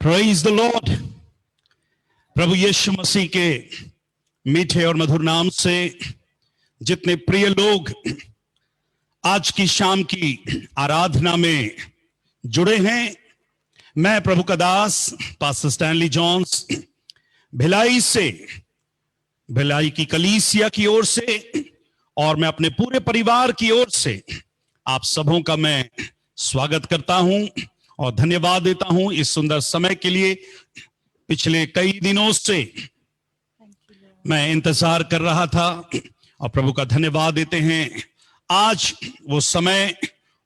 Praise the Lord. प्रभु यीशु मसीह के मीठे और मधुर नाम से जितने प्रिय लोग आज की शाम की आराधना में जुड़े हैं, मैं प्रभु का दास पास्टर स्टैनली जॉन्स भिलाई से, भिलाई की कलीसिया की ओर से और मैं अपने पूरे परिवार की ओर से आप सबों का मैं स्वागत करता हूं और धन्यवाद देता हूं इस सुंदर समय के लिए। पिछले कई दिनों से मैं इंतजार कर रहा था और प्रभु का धन्यवाद देते हैं, आज वो समय,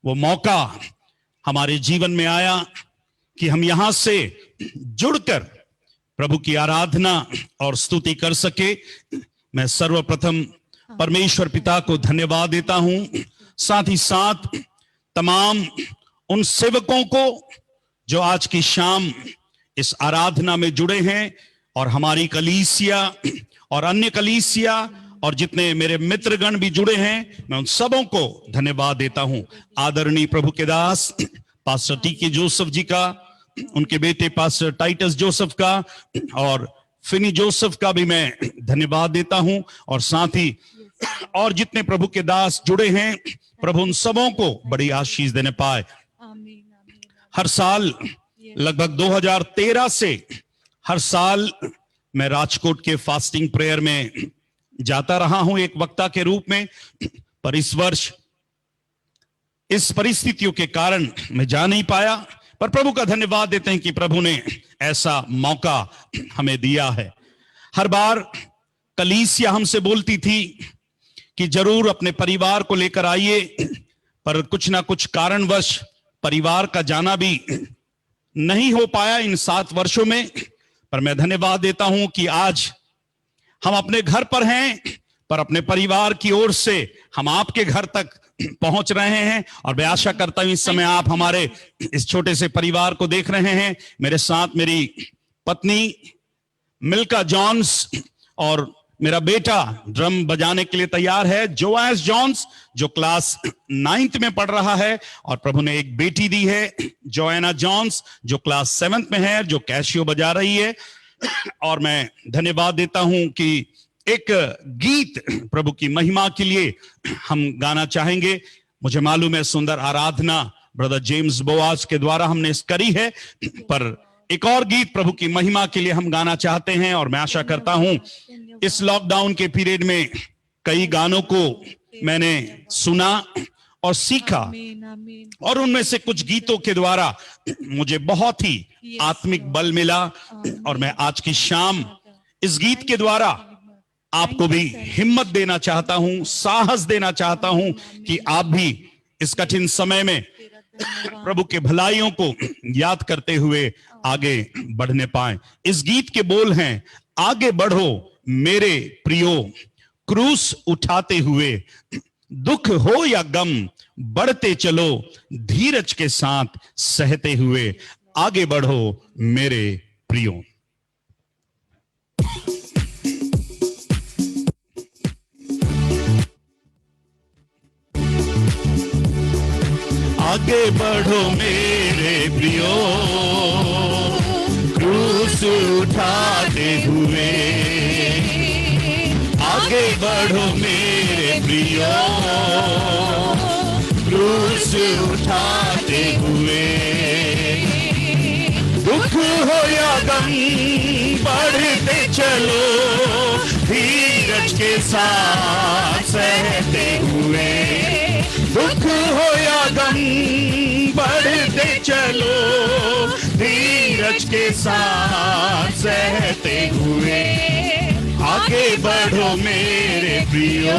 वो मौका हमारे जीवन में आया कि हम यहां से जुड़कर प्रभु की आराधना और स्तुति कर सके। मैं सर्वप्रथम परमेश्वर पिता को धन्यवाद देता हूं, साथ ही साथ तमाम उन सेवकों को जो आज की शाम इस आराधना में जुड़े हैं और हमारी कलीसिया और अन्य कलीसिया और जितने मेरे मित्रगण भी जुड़े हैं, मैं उन सबों को धन्यवाद देता हूं। आदरणीय प्रभु के दास पास्टर टी.के. जोसेफ जी का, उनके बेटे पास्टर टाइटस जोसेफ का और फिनी जोसेफ का भी मैं धन्यवाद देता हूं और साथ ही और जितने प्रभु के दास जुड़े हैं, प्रभु उन सबों को बड़ी आशीष देने पाए। हर साल लगभग 2013 से हर साल मैं राजकोट के फास्टिंग प्रेयर में जाता रहा हूं एक वक्ता के रूप में, पर इस वर्ष इस परिस्थितियों के कारण मैं जा नहीं पाया, पर प्रभु का धन्यवाद देते हैं कि प्रभु ने ऐसा मौका हमें दिया है। हर बार कलीसिया हमसे बोलती थी कि जरूर अपने परिवार को लेकर आइए, पर कुछ ना कुछ कारणवश परिवार का जाना भी नहीं हो पाया इन 7 वर्षों में। पर मैं धन्यवाद देता हूं कि आज हम अपने घर पर हैं, पर अपने परिवार की ओर से हम आपके घर तक पहुंच रहे हैं और मैं आशा करता हूं इस समय आप हमारे इस छोटे से परिवार को देख रहे हैं। मेरे साथ मेरी पत्नी मिल्का जॉन्स और मेरा बेटा ड्रम बजाने के लिए तैयार है, जोआस जॉन्स, जो क्लास 9th में पढ़ रहा है, और प्रभु ने एक बेटी दी है जोएना जॉन्स, जो क्लास 7th में है, जो कैशियो बजा रही है। और मैं धन्यवाद देता हूं कि एक गीत प्रभु की महिमा के लिए हम गाना चाहेंगे। मुझे मालूम है सुंदर आराधना ब्रदर जेम्स बोआज के द्वारा हमने करी है, पर एक और गीत प्रभु की महिमा के लिए हम गाना चाहते हैं। और मैं आशा करता हूं इस लॉकडाउन के पीरियड में कई गानों को मैंने सुना और सीखा, और उनमें से कुछ गीतों के द्वारा मुझे बहुत ही आत्मिक बल मिला। और मैं आज की शाम इस गीत के द्वारा आपको भी हिम्मत देना चाहता हूं, साहस देना चाहता हूं कि आप भी इस कठिन समय में प्रभु के भलाइयों को याद करते हुए आगे बढ़ने पाए। इस गीत के बोल हैं, आगे बढ़ो मेरे प्रियो क्रूस उठाते हुए, दुख हो या गम बढ़ते चलो धीरज के साथ सहते हुए, आगे बढ़ो मेरे प्रियो। आगे बढ़ो मेरे प्रियो क्रूस उठाते हुए, आगे बढ़ो मेरे प्रियो क्रूस उठाते हुए, दुख हो या गम बढ़ते चलो धीरज के साथ सहते हुए, दुख हो या गम बढ़ते चलो धीरज के साथ सहते हुए, आगे बढ़ो मेरे प्रियो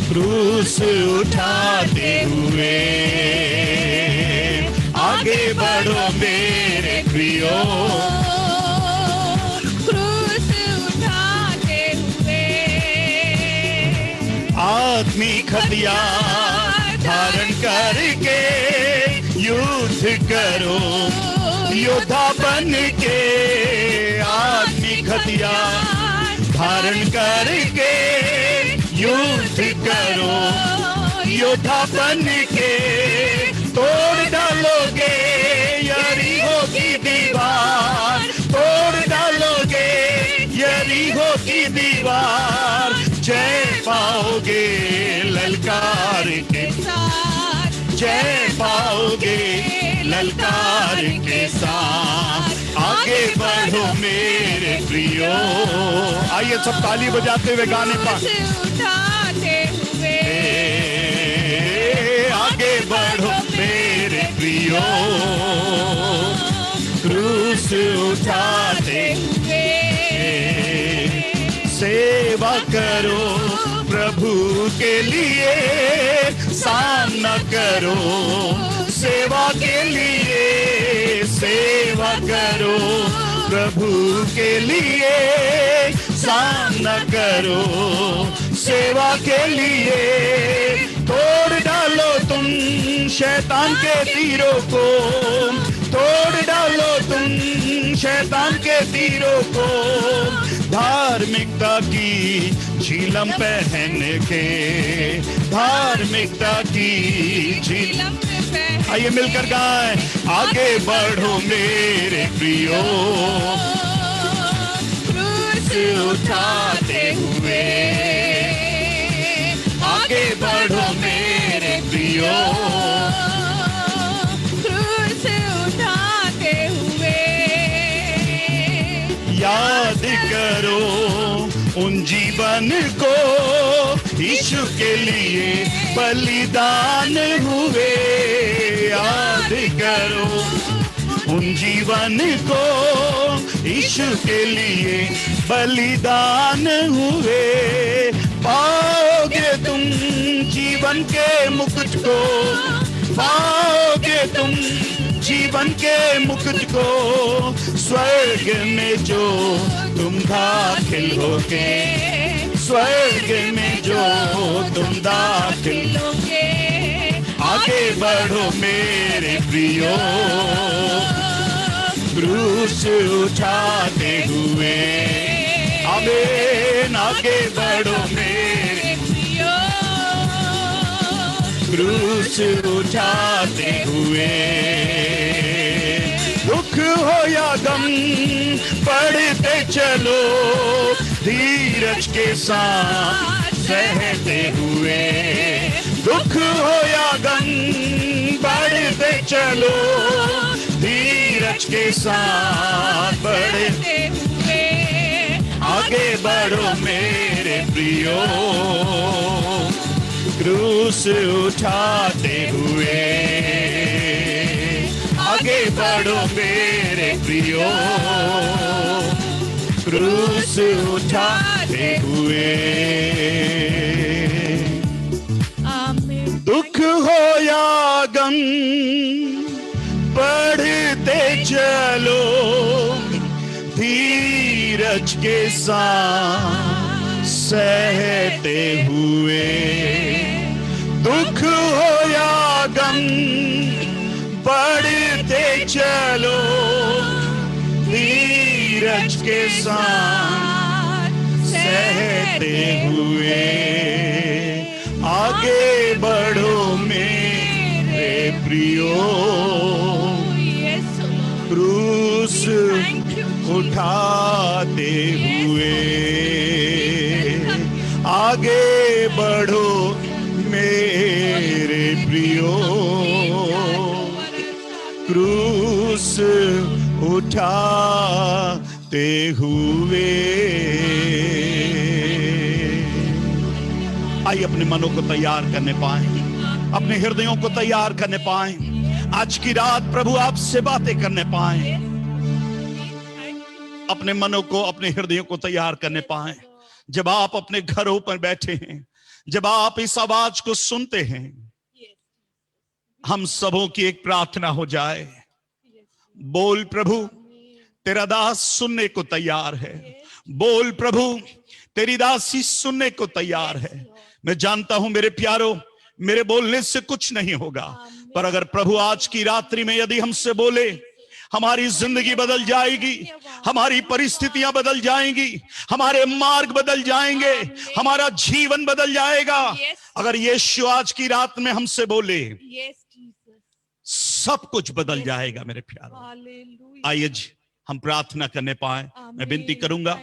क्रूस उठाते हुए, आगे बढ़ो मेरे प्रियो क्रूस उठाते हुए, आत्मिक हथियार धारण करके युद्ध करो, योद्धा बन के आत्मिक हथियार धारण करके युद्ध करो, योद्धा बन के तोड़ डालोगे यरीहो जय पाओगे ललकार के साथ। आगे बढ़ो मेरे प्रियो। आइए सब ताली बजाते हुए गाने पर क्रूस उठाते हुए, आगे बढ़ो मेरे प्रियो। क्रूस उठाते हुए सेवा करो प्रभु के लिए, सामना करो सेवा के लिए। सेवा करो प्रभु के लिए, सामना करो सेवा के लिए। तोड़ डालो तुम शैतान के तीरों को, तोड़ डालो तुम शैतान के तीरों को। धार्मिकता की झिलम पहन के, धार्मिकता की झिलम। आइए मिलकर गाएं। आगे बढ़ो मेरे प्रियो, क्रूस उठाते हुए। आगे बढ़ो मेरे प्रियो, क्रूस उठाते हुए। याद करो उन जीवन को यीशु के लिए बलिदान हुए। याद करो उन जीवन को यीशु के लिए बलिदान हुए। पाओगे तुम जीवन के मुकुट को, पाओगे तुम जीवन के मुकुट को। स्वर्ग में जो तुम दाखिल होगे, स्वर्ग में जो तुम दाखिल होगे। आगे बढ़ो मेरे प्रियो, क्रूस उठाते हुए। आमीन। आगे बढ़ो मेरे प्रियो, क्रूस उठाते हुए। दुख हो या गम पढ़ते चलो, धीरज के साथ सहते हुए। दुख हो या गम बढ़ते चलो, धीरज के साथ बढ़ते हुए। आगे बढ़ो मेरे प्रियो, क्रूस उठाते हुए। आगे बढ़ो मेरे प्रियो, क्रूस उठाते हुए। आमीन। दुख हो या गम बढ़ते चलो, धीरज के साथ सहते हुए। दुख हो या गम बढ़ते चलो, धीरज के साथ सहते हुए। आगे बढ़ो मेरे प्रियो, क्रूस उठाते हुए। आगे बढ़ो मेरे प्रियो, क्रूस उठाते हुए। आइए अपने मनों को तैयार करने पाए, अपने हृदयों को तैयार करने पाए। आज की रात प्रभु आपसे बातें करने पाए, अपने मनों को, अपने हृदयों को तैयार करने पाए। जब आप अपने घरों पर बैठे हैं, जब आप इस आवाज को सुनते हैं, हम सबों की एक प्रार्थना हो जाए। बोल प्रभु, तेरा दास सुनने को तैयार है। बोल प्रभु, तेरी दासी सुनने को तैयार है। मैं जानता हूं मेरे प्यारो, मेरे बोलने से कुछ नहीं होगा, पर अगर प्रभु आज की रात्रि में यदि हमसे बोले, हमारी जिंदगी बदल जाएगी, हमारी परिस्थितियां बदल जाएंगी, हमारे मार्ग बदल जाएंगे, हमारा जीवन बदल जाएगा। अगर यीशु आज की रात में हमसे बोले, सब कुछ बदल जाएगा मेरे प्यारों। आइए जी हम प्रार्थना करने पाए। मैं विनती करूंगा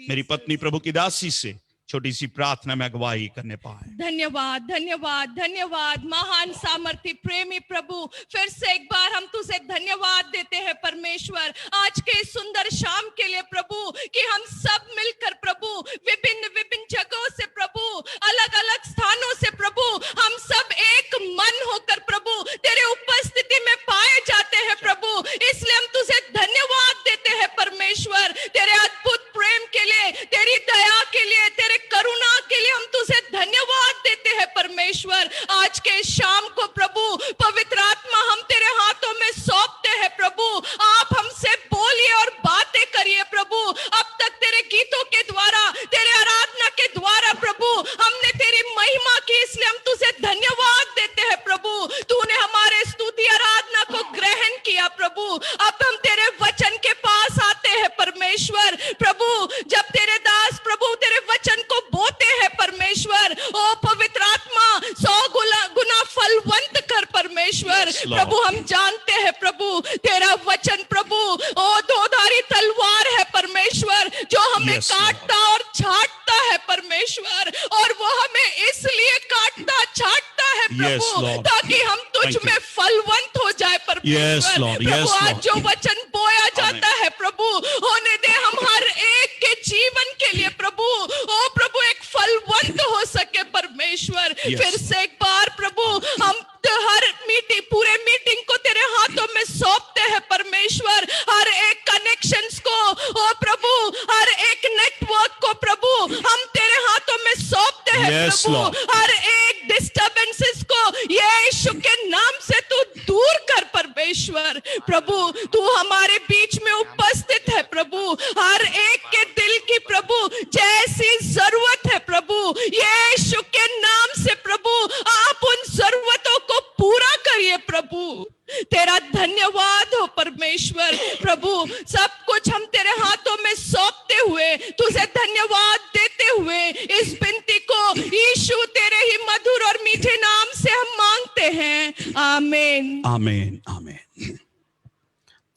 मेरी पत्नी प्रभु की दासी से छोटी सी प्रार्थना में अगुवाई करने पाए। धन्यवाद धन्यवाद धन्यवाद महान सामर्थी प्रेमी प्रभु, फिर से एक बार हम तुझे धन्यवाद देते हैं परमेश्वर आज के इस सुंदर शाम के लिए प्रभु, कि हम सब मिलकर प्रभु विभिन्न विभिन्न जगहों से प्रभु, अलग अलग स्थानों से प्रभु, हम सब एक मन होकर प्रभु तेरे उपस्थिति में पाए जाते हैं प्रभु। इसलिए हम तुझे धन्यवाद देते हैं परमेश्वर, तेरे अद्भुत प्रेम के लिए, तेरी दया के लिए, तेरे करुणा के लिए हम तुझे धन्यवाद देते हैं परमेश्वर। आज के शाम को प्रभु पवित्र आत्मा हम तेरे हाथों में सौंपते हैं प्रभु, आप हमसे बोलिए और बातें करिए प्रभु। अब तक तेरे गीतों के द्वारा, तेरे आराधना के द्वारा प्रभु हमने तेरी महिमा की, इसलिए हम तुझे धन्यवाद देते हैं प्रभु। तूने हमारे स्तुति आराधना को ग्रहण किया प्रभु। अब हम तेरे वचन के पास आते हैं परमेश्वर प्रभु, जब तेरे दास प्रभु तेरे वचन को बोते हैं परमेश्वर, ओ पवित्र आत्मा 100 गुना फलवंत कर परमेश्वर प्रभु। हम जानते हैं प्रभु तेरा वचन प्रभु ओ दोधारी तलवार है परमेश्वर, जो हमें काटता और छाटता है परमेश्वर, और वो हमें इसलिए काटता छाटता है प्रभु ताकि हम तुझ में फलवंत हो जाए परमेश्वर प्रभु। आज जो वचन बोया जाता है प्रभु, होने दे हम हर एक के जीवन के लिए प्रभु, ओ प्रभु एक फलवंत हो सके परमेश्वर। फिर से एक बार प्रभु हम हर मीटिंग, पूरे मीटिंग को तेरे हाथों में सौंपते हैं परमेश्वर, हर एक कनेक्शंस को ओ प्रभु, हर एक नेटवर्क को प्रभु हम तेरे हाथों में सौंपते हैं प्रभु, हर एक डिस्टर्बेंसेस को यीशु के नाम से तू दूर कर परमेश्वर प्रभु। तू हमारे बीच में उपस्थित है प्रभु, हर एक के दिल की प्रभु जैसी जरूरत है प्रभु, यीशु के नाम से प्रभु आप उन जरूरतों को पूरा करिए प्रभु। तेरा धन्यवाद हो परमेश्वर प्रभु। सब कुछ हम तेरे हाथों में सौंपते हुए, तुझे धन्यवाद देते हुए इस विनती को यीशु तेरे ही मधुर और मीठे नाम से हम मांगते हैं, आमीन आमीन आमीन।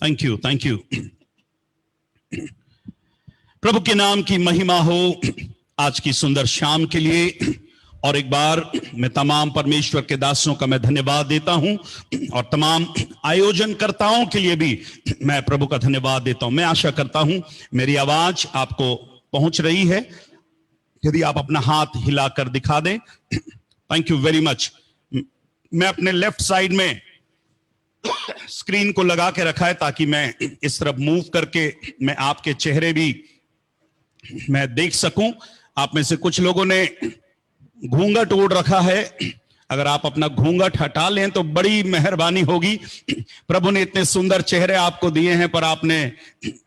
Thank you thank you. प्रभु के नाम की महिमा हो आज की सुंदर शाम के लिए। और एक बार मैं तमाम परमेश्वर के दासों का मैं धन्यवाद देता हूं, और तमाम आयोजनकर्ताओं के लिए भी मैं प्रभु का धन्यवाद देता हूं। मैं आशा करता हूं मेरी आवाज आपको पहुंच रही है, यदि आप अपना हाथ हिलाकर दिखा दें। Thank you very much. मैं अपने लेफ्ट साइड में स्क्रीन को लगा के रखा है ताकि मैं इस तरफ मूव करके मैं आपके चेहरे भी मैं देख सकूं। आप में से कुछ लोगों ने घूंघट ओढ़ रखा है, अगर आप अपना घूंघट हटा लें तो बड़ी मेहरबानी होगी। प्रभु ने इतने सुंदर चेहरे आपको दिए हैं, पर आपने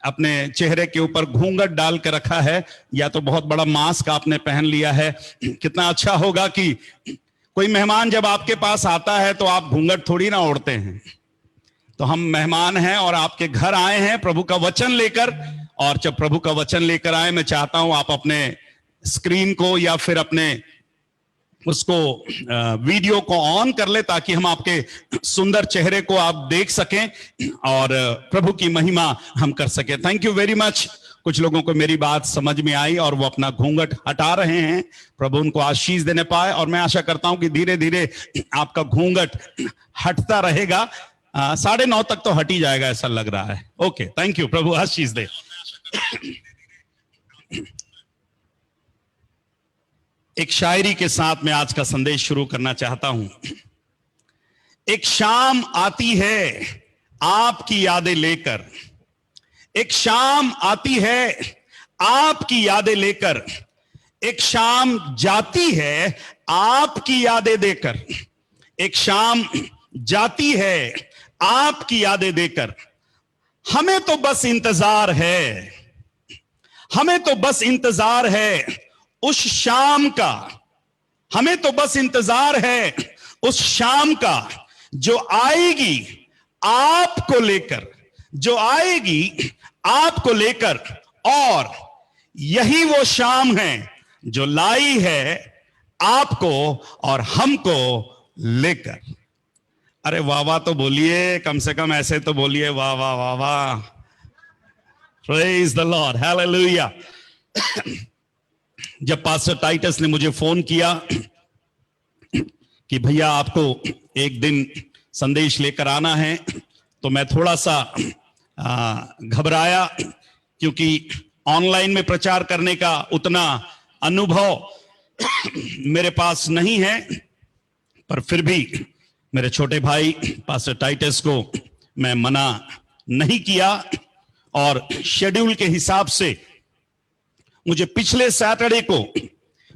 अपने चेहरे के ऊपर घूंघट डाल के रखा है, या तो बहुत बड़ा मास्क आपने पहन लिया है। कितना अच्छा होगा कि कोई मेहमान जब आपके पास आता है तो आप घूंघट थोड़ी ना ओढ़ते हैं। तो हम मेहमान हैं और आपके घर आए हैं प्रभु का वचन लेकर, और जब प्रभु का वचन लेकर आए, मैं चाहता हूं आप अपने स्क्रीन को या फिर अपने उसको वीडियो को ऑन कर ले ताकि हम आपके सुंदर चेहरे को आप देख सकें और प्रभु की महिमा हम कर सकें। Thank you very much. कुछ लोगों को मेरी बात समझ में आई और वो अपना घूंघट हटा रहे हैं। प्रभु उनको आशीष देने पाए, और मैं आशा करता हूं कि धीरे धीरे आपका घूंघट हटता रहेगा। 9:30 तक तो हट ही जाएगा ऐसा लग रहा है। Okay, thank you. प्रभु आशीष दे। एक शायरी के साथ मैं आज का संदेश शुरू करना चाहता हूं। एक शाम आती है आपकी यादें लेकर, एक शाम आती है आपकी यादें लेकर, एक शाम जाती है आपकी यादें देकर, एक शाम जाती है आपकी यादें देकर। हमें तो बस इंतजार है, हमें तो बस इंतजार है उस शाम का, हमें तो बस इंतजार है उस शाम का जो आएगी आपको लेकर, जो आएगी आपको लेकर। और यही वो शाम है जो लाई है आपको और हमको लेकर। अरे वाह वाह तो बोलिए, कम से कम ऐसे तो बोलिए, वाह वाह वाह वाह। Praise the Lord, hallelujah. जब पास्टर टाइटस ने मुझे फोन किया कि भैया आपको एक दिन संदेश लेकर आना है, तो मैं थोड़ा सा घबराया, क्योंकि ऑनलाइन में प्रचार करने का उतना अनुभव मेरे पास नहीं है। पर फिर भी मेरे छोटे भाई पास्टर टाइटस को मैं मना नहीं किया, और शेड्यूल के हिसाब से मुझे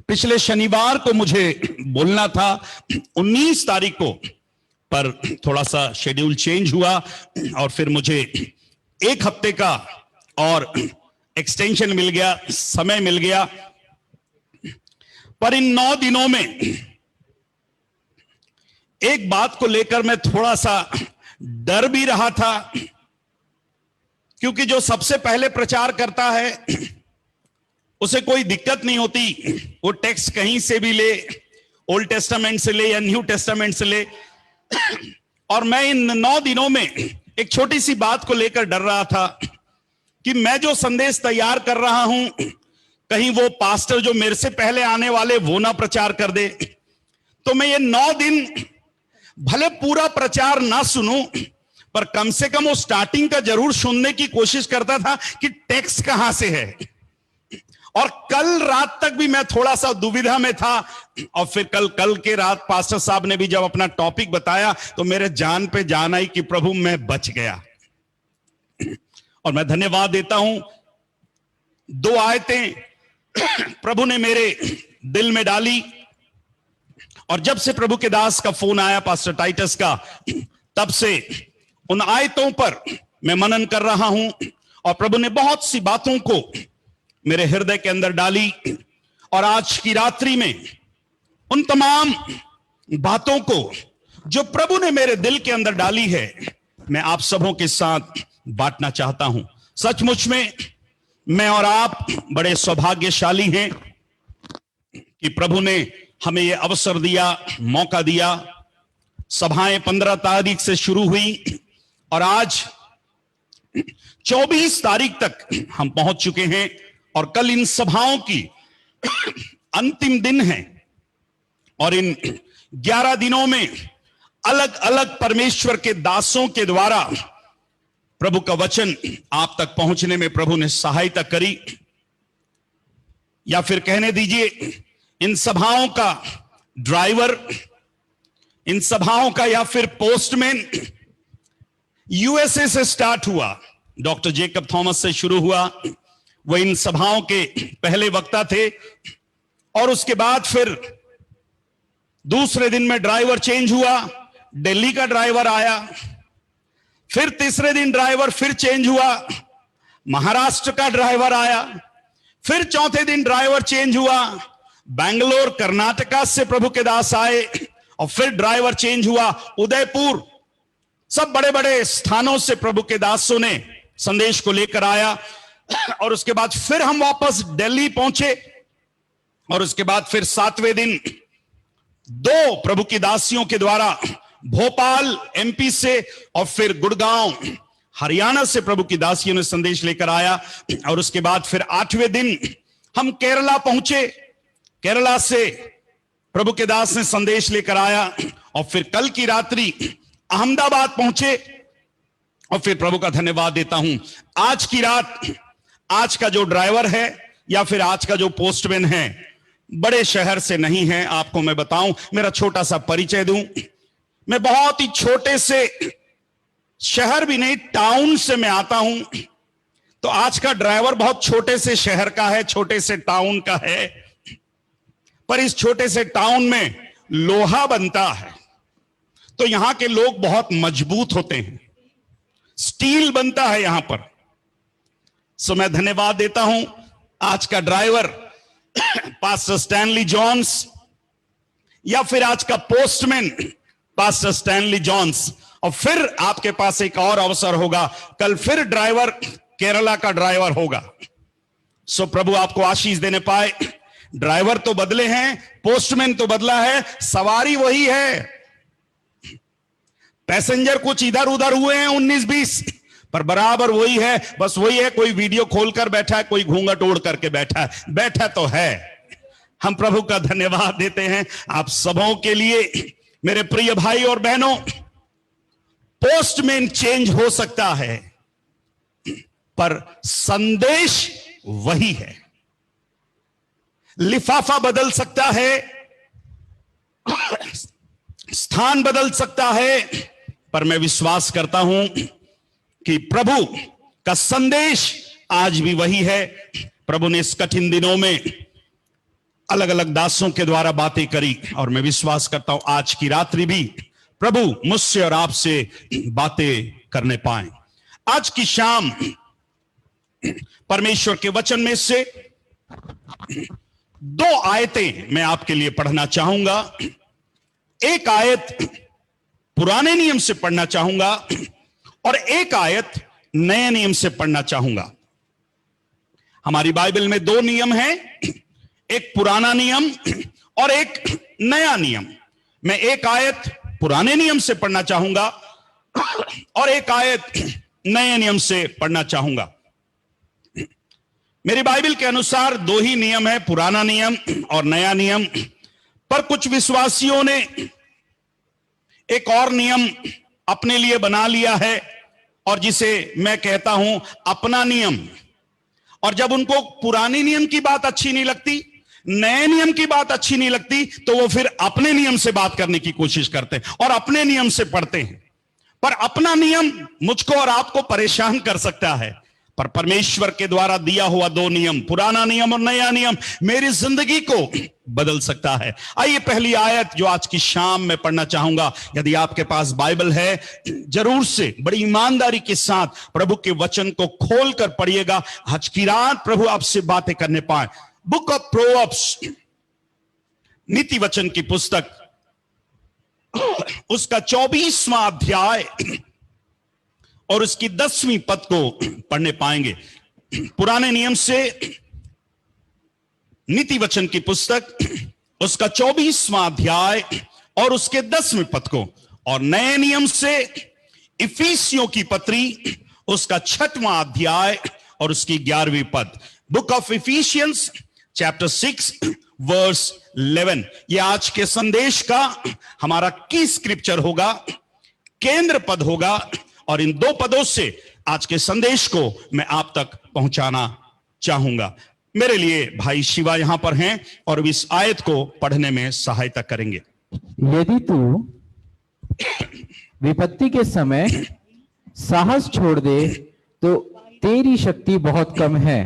पिछले शनिवार को मुझे बोलना था 19 तारीख को, पर थोड़ा सा शेड्यूल चेंज हुआ और फिर मुझे एक हफ्ते का और एक्सटेंशन मिल गया, समय मिल गया। पर इन 9 दिनों में एक बात को लेकर मैं थोड़ा सा डर भी रहा था, क्योंकि जो सबसे पहले प्रचार करता है उसे कोई दिक्कत नहीं होती, वो टेक्स्ट कहीं से भी ले, ओल्ड टेस्टामेंट से ले या न्यू टेस्टामेंट से ले। और मैं इन 9 दिनों में एक छोटी सी बात को लेकर डर रहा था कि मैं जो संदेश तैयार कर रहा हूं, कहीं वो पास्टर जो मेरे से पहले आने वाले वो ना प्रचार कर दे। तो मैं ये 9 दिन भले पूरा प्रचार ना सुनूं, पर कम से कम वो स्टार्टिंग का जरूर सुनने की कोशिश करता था कि टेक्स्ट कहां से है। और कल रात तक भी मैं थोड़ा सा दुविधा में था, और फिर कल के रात पास्टर साहब ने भी जब अपना टॉपिक बताया तो मेरे जान पे जान आई कि प्रभु मैं बच गया। और मैं धन्यवाद देता हूं, 2 आयतें प्रभु ने मेरे दिल में डाली, और जब से प्रभु के दास का फोन आया पास्टर टाइटस का, तब से उन आयतों पर मैं मनन कर रहा हूं, और प्रभु ने बहुत सी बातों को मेरे हृदय के अंदर डाली। और आज की रात्रि में उन तमाम बातों को जो प्रभु ने मेरे दिल के अंदर डाली है, मैं आप सबों के साथ बांटना चाहता हूं। सचमुच में मैं और आप बड़े सौभाग्यशाली हैं कि प्रभु ने हमें यह अवसर दिया, मौका दिया। सभाएं 15 तारीख से शुरू हुई और आज 24 तारीख तक हम पहुंच चुके हैं, और कल इन सभाओं की अंतिम दिन है। और इन 11 दिनों में अलग अलग परमेश्वर के दासों के द्वारा प्रभु का वचन आप तक पहुंचने में प्रभु ने सहायता करी, या फिर कहने दीजिए इन सभाओं का ड्राइवर, इन सभाओं का या फिर पोस्टमैन यूएसए से स्टार्ट हुआ, डॉक्टर जेकब थॉमस से शुरू हुआ। वह इन सभाओं के पहले वक्ता थे, और उसके बाद फिर दूसरे दिन में ड्राइवर चेंज हुआ, दिल्ली का ड्राइवर आया। फिर तीसरे दिन ड्राइवर फिर चेंज हुआ, महाराष्ट्र का ड्राइवर आया। फिर चौथे दिन ड्राइवर चेंज हुआ, बेंगलोर कर्नाटका से प्रभु के दास आए, और फिर ड्राइवर चेंज हुआ, उदयपुर, सब बड़े बड़े स्थानों से प्रभु के दासों ने संदेश को लेकर आया। और उसके बाद फिर हम वापस दिल्ली पहुंचे, और उसके बाद फिर 7वें दिन 2 प्रभु की दासियों के द्वारा भोपाल एमपी से और फिर गुड़गांव हरियाणा से प्रभु की दासियों ने संदेश लेकर आया। और उसके बाद फिर 8वें दिन हम केरला पहुंचे, केरला से प्रभु के दास ने संदेश लेकर आया, और फिर कल की रात्रि अहमदाबाद पहुंचे। और फिर प्रभु का धन्यवाद देता हूं, आज की रात आज का जो ड्राइवर है या फिर आज का जो पोस्टमैन है, बड़े शहर से नहीं है। आपको मैं बताऊं, मेरा छोटा सा परिचय दूं, मैं बहुत ही छोटे से शहर भी नहीं, टाउन से मैं आता हूं। तो आज का ड्राइवर बहुत छोटे से शहर का है, छोटे से टाउन का है। पर इस छोटे से टाउन में लोहा बनता है, तो यहां के लोग बहुत मजबूत होते हैं, स्टील बनता है यहां पर। सो मैं धन्यवाद देता हूं आज का ड्राइवर पास्टर स्टैनली जॉन्स, या फिर आज का पोस्टमैन पास्टर स्टैनली जॉन्स। और फिर आपके पास एक और अवसर होगा, कल फिर ड्राइवर केरला का ड्राइवर होगा। सो प्रभु आपको आशीष देने पाए। ड्राइवर तो बदले हैं, पोस्टमैन तो बदला है, सवारी वही है। पैसेंजर कुछ इधर उधर हुए हैं 19-20, पर बराबर वही है। बस वही है, कोई वीडियो खोलकर बैठा है, कोई घूंघट ओढ़ करके बैठा है, बैठा तो है। हम प्रभु का धन्यवाद देते हैं आप सबों के लिए। मेरे प्रिय भाई और बहनों, पोस्टमैन चेंज हो सकता है पर संदेश वही है। लिफाफा बदल सकता है, स्थान बदल सकता है, पर मैं विश्वास करता हूं कि प्रभु का संदेश आज भी वही है। प्रभु ने इस कठिन दिनों में अलग अलग दासों के द्वारा बातें करी और मैं विश्वास करता हूं आज की रात्रि भी प्रभु मुझसे और आपसे बातें करने पाए। आज की शाम परमेश्वर के वचन में से 2 आयतें मैं आपके लिए पढ़ना चाहूंगा। एक आयत पुराने नियम से पढ़ना चाहूंगा और एक आयत नए नियम से पढ़ना चाहूंगा। हमारी बाइबल में 2 नियम हैं, एक पुराना नियम और एक नया नियम। मैं एक आयत पुराने नियम से पढ़ना चाहूंगा और एक आयत नए नियम से पढ़ना चाहूंगा। मेरी बाइबल के अनुसार 2 ही नियम है, पुराना नियम और नया नियम। पर कुछ विश्वासियों ने एक और नियम अपने लिए बना लिया है और जिसे मैं कहता हूं अपना नियम। और जब उनको पुराने नियम की बात अच्छी नहीं लगती, नए नियम की बात अच्छी नहीं लगती, तो वो फिर अपने नियम से बात करने की कोशिश करते हैं और अपने नियम से पढ़ते हैं। पर अपना नियम मुझको और आपको परेशान कर सकता है, पर परमेश्वर के द्वारा दिया हुआ 2 नियम, पुराना नियम और नया नियम, मेरी जिंदगी को बदल सकता है। आइए पहली आयत जो आज की शाम में पढ़ना चाहूंगा, यदि आपके पास बाइबल है जरूर से बड़ी ईमानदारी के साथ प्रभु के वचन को खोलकर पढ़िएगा। आज की रात प्रभु आपसे बातें करने पाए। बुक ऑफ प्रोवर्ब्स, नीति वचन की पुस्तक, उसका 24वां अध्याय और उसकी 10वीं पद को पढ़ने पाएंगे। पुराने नियम से नीति वचन की पुस्तक, उसका 24वां अध्याय और उसके 10वें पद को, और नए नियम से इफिसियों की पत्री, उसका 6वां अध्याय और उसकी 11वीं पद। Book of Ephesians chapter 6 verse 11। यह आज के संदेश का हमारा की स्क्रिप्चर होगा, केंद्र पद होगा, और इन 2 पदों से आज के संदेश को मैं आप तक पहुंचाना चाहूंगा। मेरे लिए भाई शिवा यहां पर हैं और इस आयत को पढ़ने में सहायता करेंगे। यदि तू विपत्ति के समय साहस छोड़ दे तो तेरी शक्ति बहुत कम है।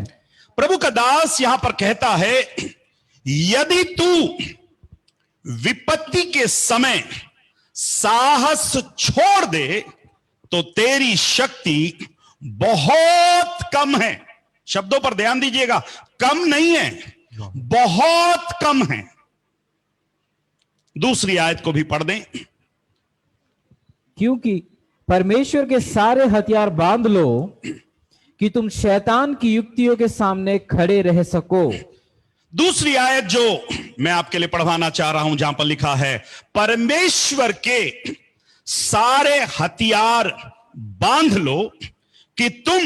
प्रभु का दास यहां पर कहता है, यदि तू विपत्ति के समय साहस छोड़ दे तो तेरी शक्ति बहुत कम है। शब्दों पर ध्यान दीजिएगा, कम नहीं है, बहुत कम है। दूसरी आयत को भी पढ़ दें। क्योंकि परमेश्वर के सारे हथियार बांध लो कि तुम शैतान की युक्तियों के सामने खड़े रह सको। दूसरी आयत जो मैं आपके लिए पढ़वाना चाह रहा हूं, जहां पर लिखा है, परमेश्वर के सारे हथियार बांध लो कि तुम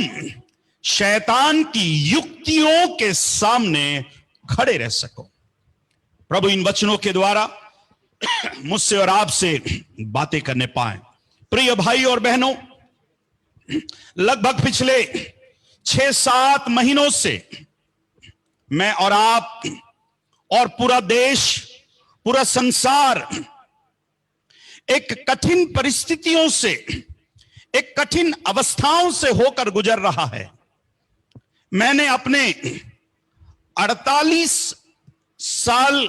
शैतान की युक्तियों के सामने खड़े रह सको। प्रभु इन वचनों के द्वारा मुझसे और आपसे बातें करने पाए। प्रिय भाई और बहनों, लगभग पिछले 6-7 महीनों से मैं और आप और पूरा देश, पूरा संसार एक कठिन परिस्थितियों से, एक कठिन अवस्थाओं से होकर गुजर रहा है। मैंने अपने 48 साल,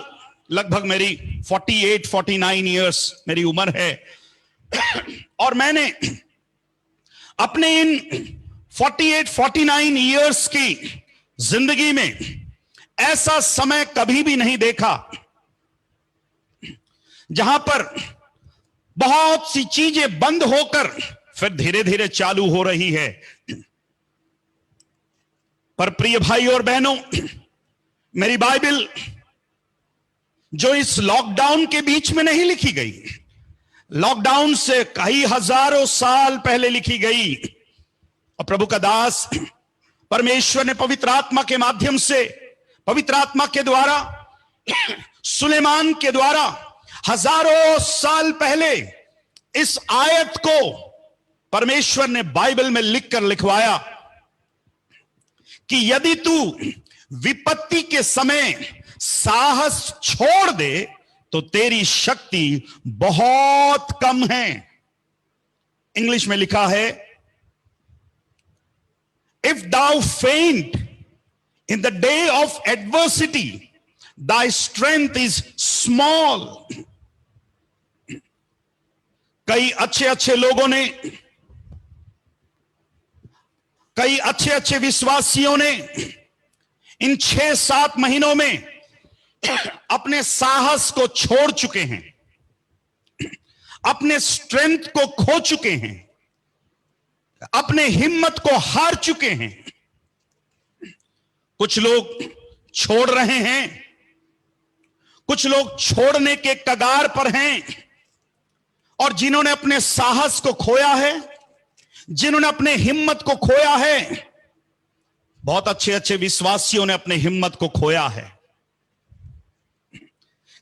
लगभग मेरी 48-49 इयर्स मेरी उम्र है, और मैंने अपने इन 48-49 इयर्स की जिंदगी में ऐसा समय कभी भी नहीं देखा जहां पर बहुत सी चीजें बंद होकर फिर धीरे धीरे चालू हो रही है। पर प्रिय भाई और बहनों, मेरी बाइबल जो इस लॉकडाउन के बीच में नहीं लिखी गई, लॉकडाउन से कई हजारों साल पहले लिखी गई, और प्रभु का दास परमेश्वर ने पवित्र आत्मा के माध्यम से, पवित्र आत्मा के द्वारा सुलेमान के द्वारा हजारों साल पहले इस आयत को परमेश्वर ने बाइबल में लिखकर लिखवाया कि यदि तू विपत्ति के समय साहस छोड़ दे तो तेरी शक्ति बहुत कम है। इंग्लिश में लिखा है, इफ दाउ फेंट in the day of adversity thy strength is small। कई अच्छे लोगों ने, कई अच्छे विश्वासियों ने इन 6-7 महीनों में अपने साहस को छोड़ चुके हैं, अपने स्ट्रेंथ को खो चुके हैं, अपने हिम्मत को हार चुके हैं। कुछ लोग छोड़ रहे हैं, कुछ लोग छोड़ने के कगार पर हैं, और जिन्होंने अपने साहस को खोया है, जिन्होंने अपने हिम्मत को खोया है, बहुत अच्छे विश्वासियों ने अपने हिम्मत को खोया है।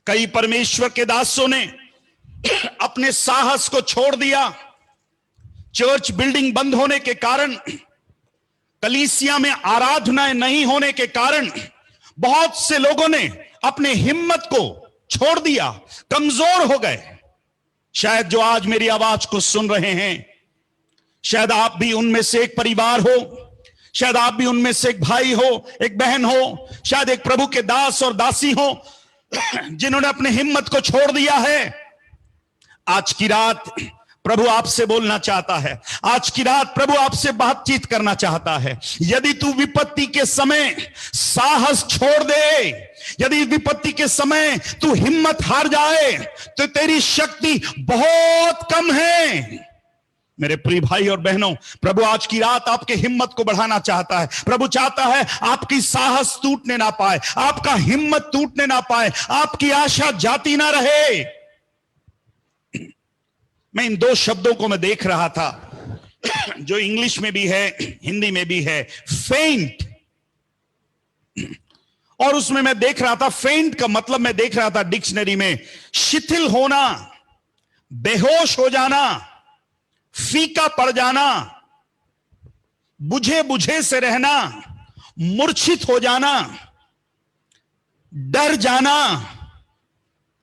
कई परमेश्वर के दासों ने अपने साहस को छोड़ दिया। चर्च बिल्डिंग बंद होने के कारण, कलीसिया में आराधनाएं नहीं होने के कारण बहुत से लोगों ने अपने हिम्मत को छोड़ दिया, कमजोर हो गए। शायद जो आज मेरी आवाज को सुन रहे हैं, शायद आप भी उनमें से एक परिवार हो, शायद आप भी उनमें से एक भाई हो, एक बहन हो, शायद एक प्रभु के दास और दासी हो जिन्होंने अपने हिम्मत को छोड़ दिया है। आज की रात प्रभु आपसे बोलना चाहता है, आज की रात प्रभु आपसे बातचीत करना चाहता है। यदि तू विपत्ति के समय साहस छोड़ दे, यदि विपत्ति के समय तू हिम्मत हार जाए, तो तेरी शक्ति बहुत कम है। मेरे प्रिय भाई और बहनों, प्रभु आज की रात आपके हिम्मत को बढ़ाना चाहता है। प्रभु चाहता है आपकी साहस टूटने ना पाए, आपका हिम्मत टूटने ना पाए, आपकी आशा जाती ना रहे। मैं इन 2 शब्दों को मैं देख रहा था, जो इंग्लिश में भी है, हिंदी में भी है, फेंट। और उसमें मैं देख रहा था, फेंट का मतलब मैं देख रहा था डिक्शनरी में, शिथिल होना, बेहोश हो जाना, फीका पड़ जाना, बुझे से रहना, मूर्छित हो जाना, डर जाना।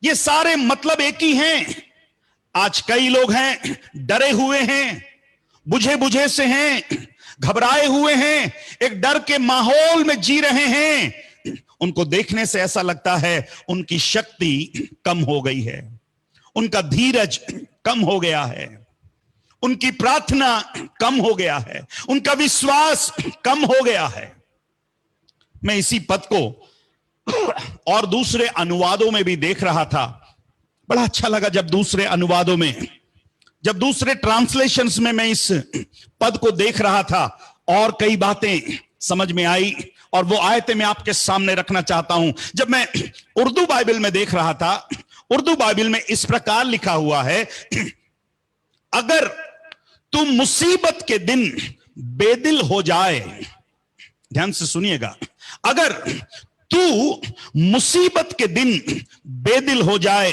ये सारे मतलब एक ही हैं। आज कई लोग हैं, डरे हुए हैं, बुझे से हैं, घबराए हुए हैं, एक डर के माहौल में जी रहे हैं। उनको देखने से ऐसा लगता है उनकी शक्ति कम हो गई है, उनका धीरज कम हो गया है, उनकी प्रार्थना कम हो गया है, उनका विश्वास कम हो गया है। मैं इसी पद को और दूसरे अनुवादों में भी देख रहा था। बड़ा अच्छा लगा जब दूसरे अनुवादों में, जब दूसरे ट्रांसलेशंस में मैं इस पद को देख रहा था, और कई बातें समझ में आई, और वो आयतें मैं आपके सामने रखना चाहता हूं। जब मैं उर्दू बाइबल में देख रहा था, उर्दू बाइबल में इस प्रकार लिखा हुआ है, अगर तुम मुसीबत के दिन बेदिल हो जाए, ध्यान से सुनिएगा, अगर तू मुसीबत के दिन बेदिल हो जाए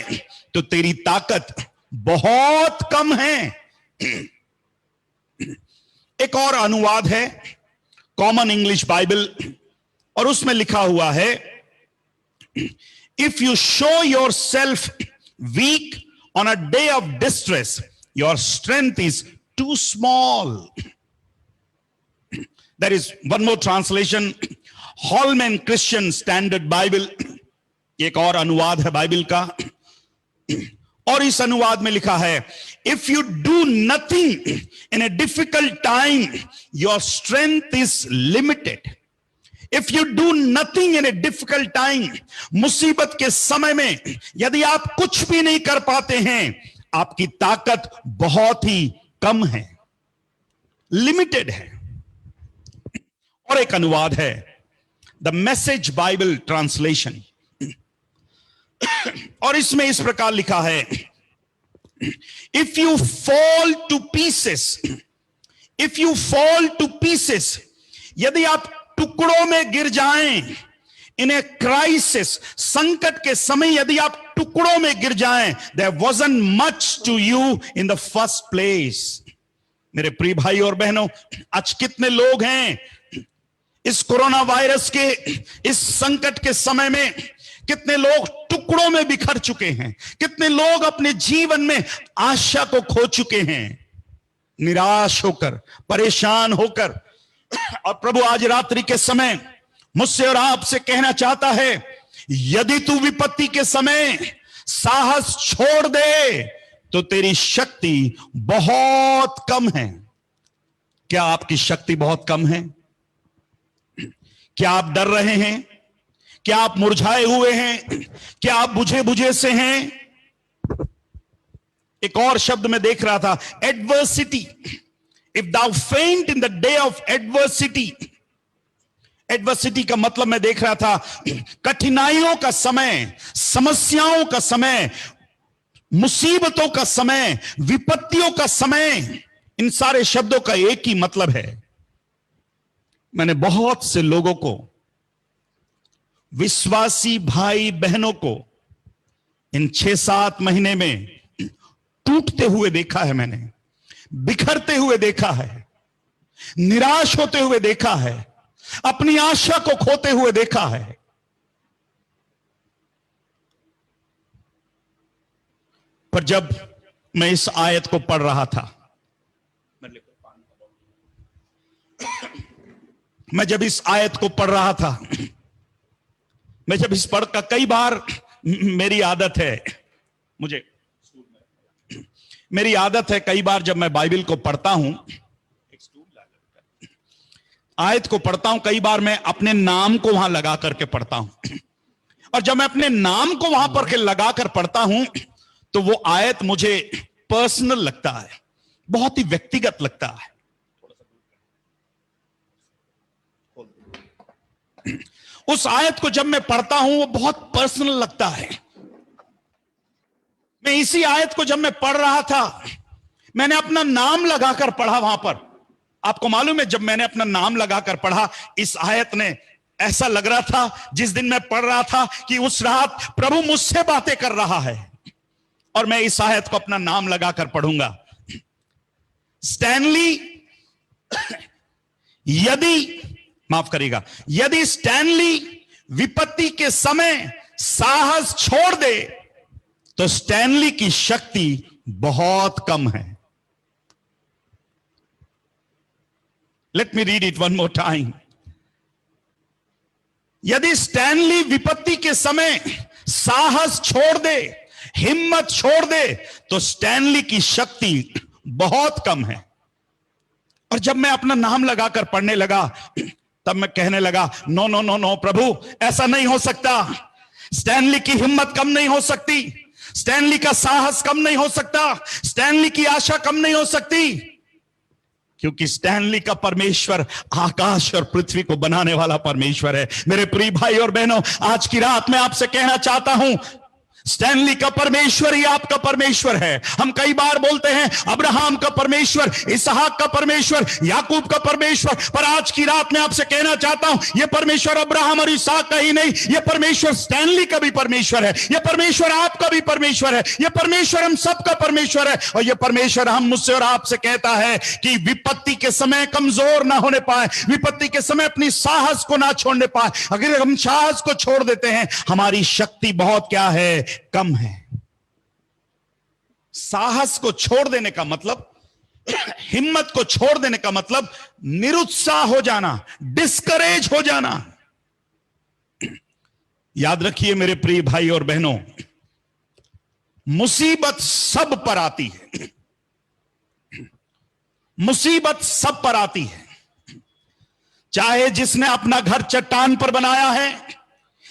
तो तेरी ताकत बहुत कम है। एक और अनुवाद है, कॉमन इंग्लिश बाइबल, और उसमें लिखा हुआ है, if you show yourself weak on a day of distress, your strength is too small. There is one more translation, Holman Christian Standard Bible, एक और अनुवाद है बाइबल का, और इस अनुवाद में लिखा है, if you do nothing in a difficult time, your strength is limited. If you do nothing in a difficult time, मुसीबत के समय में यदि आप कुछ भी नहीं कर पाते हैं, आपकी ताकत बहुत ही कम है, लिमिटेड है। और एक अनुवाद है, द मैसेज बाइबल ट्रांसलेशन, और इसमें इस प्रकार लिखा है, if you fall two pieces, if you fall two pieces, यदि आप टुकड़ों में गिर जाएं, इन ए क्राइसिस, संकट के समय यदि आप टुकड़ों में गिर जाएं, there wasn't much to you in the first place. मेरे प्रिय भाई और बहनों, आज कितने लोग हैं इस कोरोना वायरस के इस संकट के समय में, कितने लोग टुकड़ों में बिखर चुके हैं, कितने लोग अपने जीवन में आशा को खो चुके हैं, निराश होकर, परेशान होकर। और प्रभु आज रात्रि के समय मुझसे और आपसे कहना चाहता है, यदि तू विपत्ति के समय साहस छोड़ दे तो तेरी शक्ति बहुत कम है। क्या आपकी शक्ति बहुत कम है? क्या आप डर रहे हैं? क्या आप मुरझाए हुए हैं? क्या आप बुझे बुझे से हैं? एक और शब्द में देख रहा था, एडवर्सिटी। इफ दाउ फेंट in the day of adversity. Adversity का मतलब मैं देख रहा था कठिनाइयों का समय, समस्याओं का समय, मुसीबतों का समय, विपत्तियों का समय। इन सारे शब्दों का एक ही मतलब है। मैंने बहुत से लोगों को, विश्वासी भाई बहनों को इन 6-7 महीने में टूटते हुए देखा है, मैंने बिखरते हुए देखा है, निराश होते हुए देखा है, अपनी आशा को खोते हुए देखा है। पर जब मैं इस आयत को पढ़ रहा था, मैं जब इस आयत को पढ़ रहा था, मैं जब इस पढ़ का कई बार, मेरी आदत है, मेरी आदत है कई बार जब मैं बाइबल को पढ़ता हूं, आयत को पढ़ता हूं, कई बार मैं अपने नाम को वहां लगा करके पढ़ता हूं। और जब मैं अपने नाम को वहां पर के लगा कर पढ़ता हूं तो वो आयत मुझे पर्सनल लगता है, बहुत ही व्यक्तिगत लगता है। उस आयत को जब मैं पढ़ता हूं वो बहुत पर्सनल लगता है। मैं इसी आयत को जब मैं पढ़ रहा था, मैंने अपना नाम लगाकर पढ़ा वहां पर। आपको मालूम है, जब मैंने अपना नाम लगाकर पढ़ा इस आयत ने, ऐसा लग रहा था जिस दिन मैं पढ़ रहा था कि उस रात प्रभु मुझसे बातें कर रहा है और मैं इस आयत को अपना नाम लगाकर पढ़ूंगा। स्टैनली, यदि स्टैनली विपत्ति के समय साहस छोड़ दे तो स्टैनली की शक्ति बहुत कम है। Let me read it one more time. यदि स्टैनली विपत्ति के समय साहस छोड़ दे, हिम्मत छोड़ दे, तो स्टैनली की शक्ति बहुत कम है। और जब मैं अपना नाम लगाकर पढ़ने लगा तब मैं कहने लगा, नो नो नो नो प्रभु, ऐसा नहीं हो सकता। स्टैनली की हिम्मत कम नहीं हो सकती, स्टैनली का साहस कम नहीं हो सकता, स्टैनली की आशा कम नहीं हो सकती, क्योंकि स्टैनली का परमेश्वर आकाश और पृथ्वी को बनाने वाला परमेश्वर है। मेरे प्रिय भाई और बहनों, आज की रात मैं आपसे कहना चाहता हूं, स्टैनली का परमेश्वर ही आपका परमेश्वर है। हम कई बार बोलते हैं अब्राहम का परमेश्वर, इसहाक का परमेश्वर, याकूब का परमेश्वर, पर आज की रात में आपसे कहना चाहता हूं, यह परमेश्वर अब्राहम और इसहाक का ही नहीं, यह परमेश्वर स्टैनली का भी परमेश्वर है, यह परमेश्वर आपका भी परमेश्वर है, यह परमेश्वर हम सबका परमेश्वर है। और यह परमेश्वर हम मुझसे और आपसे कहता है कि विपत्ति के समय कमजोर ना होने पाए, विपत्ति के समय अपनी साहस को ना छोड़ने पाए। अगर हम साहस को छोड़ देते हैं, हमारी शक्ति बहुत क्या है, कम है। साहस को छोड़ देने का मतलब, हिम्मत को छोड़ देने का मतलब निरुत्साह हो जाना, डिस्करेज हो जाना। याद रखिए मेरे प्रिय भाई और बहनों, मुसीबत सब पर आती है, मुसीबत सब पर आती है। चाहे जिसने अपना घर चट्टान पर बनाया है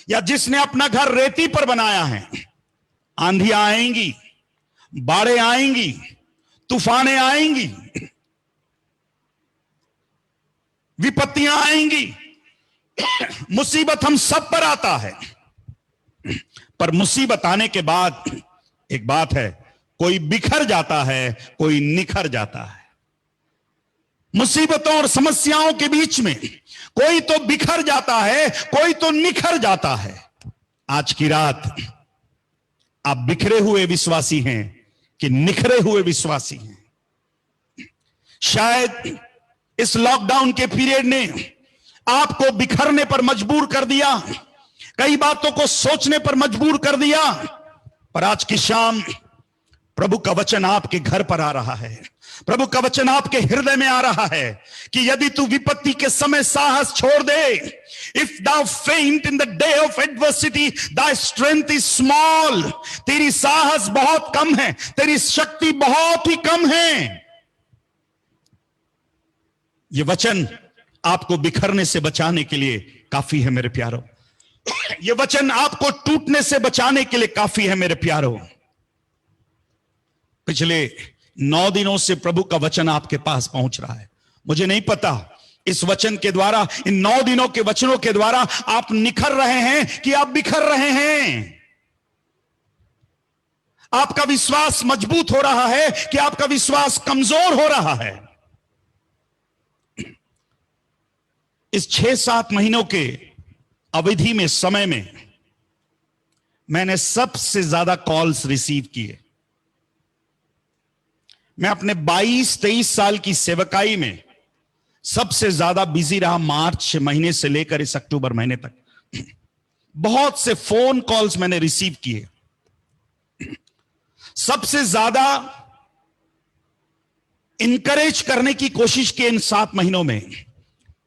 या जिसने अपना घर रेती पर बनाया है, आंधियां आएंगी, बाढ़ें आएंगी, तूफानें आएंगी, विपत्तियां आएंगी, मुसीबत हम सब पर आता है। पर मुसीबत आने के बाद एक बात है, कोई बिखर जाता है, कोई निखर जाता है। मुसीबतों और समस्याओं के बीच में कोई तो बिखर जाता है, कोई तो निखर जाता है। आज की रात आप बिखरे हुए विश्वासी हैं कि निखरे हुए विश्वासी हैं? शायद इस लॉकडाउन के पीरियड ने आपको बिखरने पर मजबूर कर दिया, कई बातों को सोचने पर मजबूर कर दिया, पर आज की शाम प्रभु का वचन आपके घर पर आ रहा है, प्रभु का वचन आपके हृदय में आ रहा है कि यदि तू विपत्ति के समय साहस छोड़ दे, if thou faint in the day of adversity, thy strength is small, तेरी साहस बहुत कम है, तेरी शक्ति बहुत ही कम है। ये वचन आपको बिखरने से बचाने के लिए काफी है मेरे प्यारों। ये वचन आपको टूटने से बचाने के लिए काफी है मेरे प्यारों। पिछले 9 दिनों से प्रभु का वचन आपके पास पहुंच रहा है। मुझे नहीं पता इस वचन के द्वारा, इन 9 दिनों के वचनों के द्वारा आप निखर रहे हैं कि आप बिखर रहे हैं। आपका विश्वास मजबूत हो रहा है कि आपका विश्वास कमजोर हो रहा है। इस 6-7 महीनों के अवधि में, समय में, मैंने सबसे ज्यादा कॉल्स रिसीव किए। मैं अपने 22-23 साल की सेवकाई में सबसे ज्यादा बिजी रहा मार्च महीने से लेकर इस अक्टूबर महीने तक। बहुत से फोन कॉल्स मैंने रिसीव किए। सबसे ज्यादा इंकरेज करने की कोशिश की इन 7 महीनों में।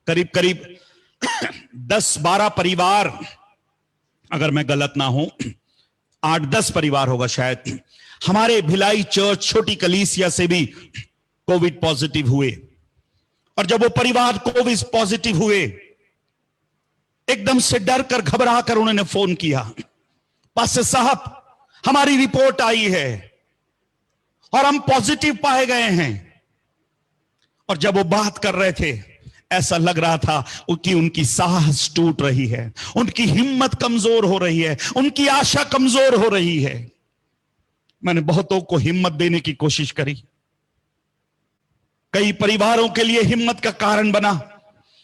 करीब करीब 10-12 परिवार, अगर मैं गलत ना हूं 8-10 परिवार होगा शायद, हमारे भिलाई चर्च छोटी कलीसिया से भी कोविड पॉजिटिव हुए। और जब वो परिवार कोविड पॉजिटिव हुए, एकदम से डर कर, घबरा कर उन्होंने फोन किया, पास्टर साहब हमारी रिपोर्ट आई है और हम पॉजिटिव पाए गए हैं। और जब वो बात कर रहे थे, ऐसा लग रहा था कि उनकी साहस टूट रही है, उनकी हिम्मत कमजोर हो रही है, उनकी आशा कमजोर हो रही है। मैंने बहुतों को हिम्मत देने की कोशिश करी। कई परिवारों के लिए हिम्मत का कारण बना,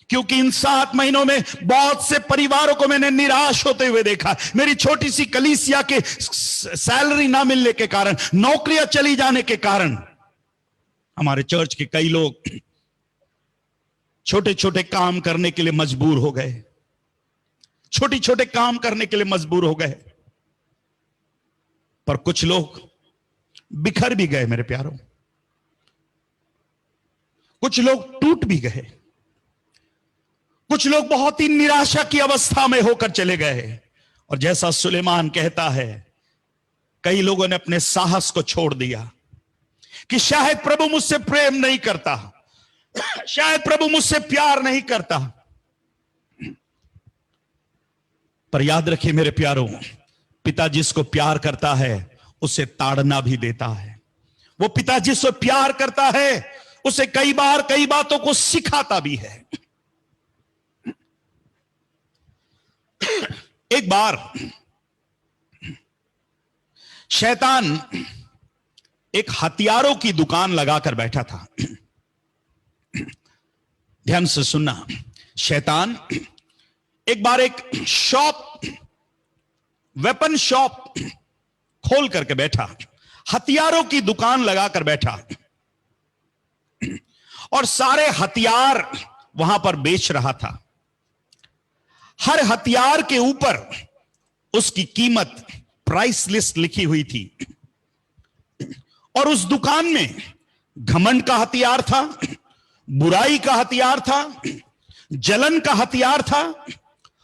क्योंकि इन 7 महीनों में बहुत से परिवारों को मैंने निराश होते हुए देखा। मेरी छोटी सी कलीसिया के सैलरी ना मिलने के कारण, नौकरियां चली जाने के कारण, हमारे चर्च के कई लोग छोटे छोटे काम करने के लिए मजबूर हो गए, छोटे छोटे काम करने के लिए मजबूर हो गए। पर कुछ लोग बिखर भी गए मेरे प्यारों, कुछ लोग टूट भी गए, कुछ लोग बहुत ही निराशा की अवस्था में होकर चले गए। और जैसा सुलेमान कहता है, कई लोगों ने अपने साहस को छोड़ दिया कि शायद प्रभु मुझसे प्रेम नहीं करता, शायद प्रभु मुझसे प्यार नहीं करता। पर याद रखिए मेरे प्यारों, पिता जिसको प्यार करता है उसे ताड़ना भी देता है। वो पिता जिसको प्यार करता है उसे कई बार कई बातों को सिखाता भी है। एक बार शैतान एक हथियारों की दुकान लगाकर बैठा था। ध्यान से सुनना, शैतान एक बार एक शॉप, वेपन शॉप खोल करके बैठा, हथियारों की दुकान लगाकर बैठा और सारे हथियार वहां पर बेच रहा था। हर हथियार के ऊपर उसकी कीमत, प्राइस लिस्ट लिखी हुई थी। और उस दुकान में घमंड का हथियार था, बुराई का हथियार था, जलन का हथियार था,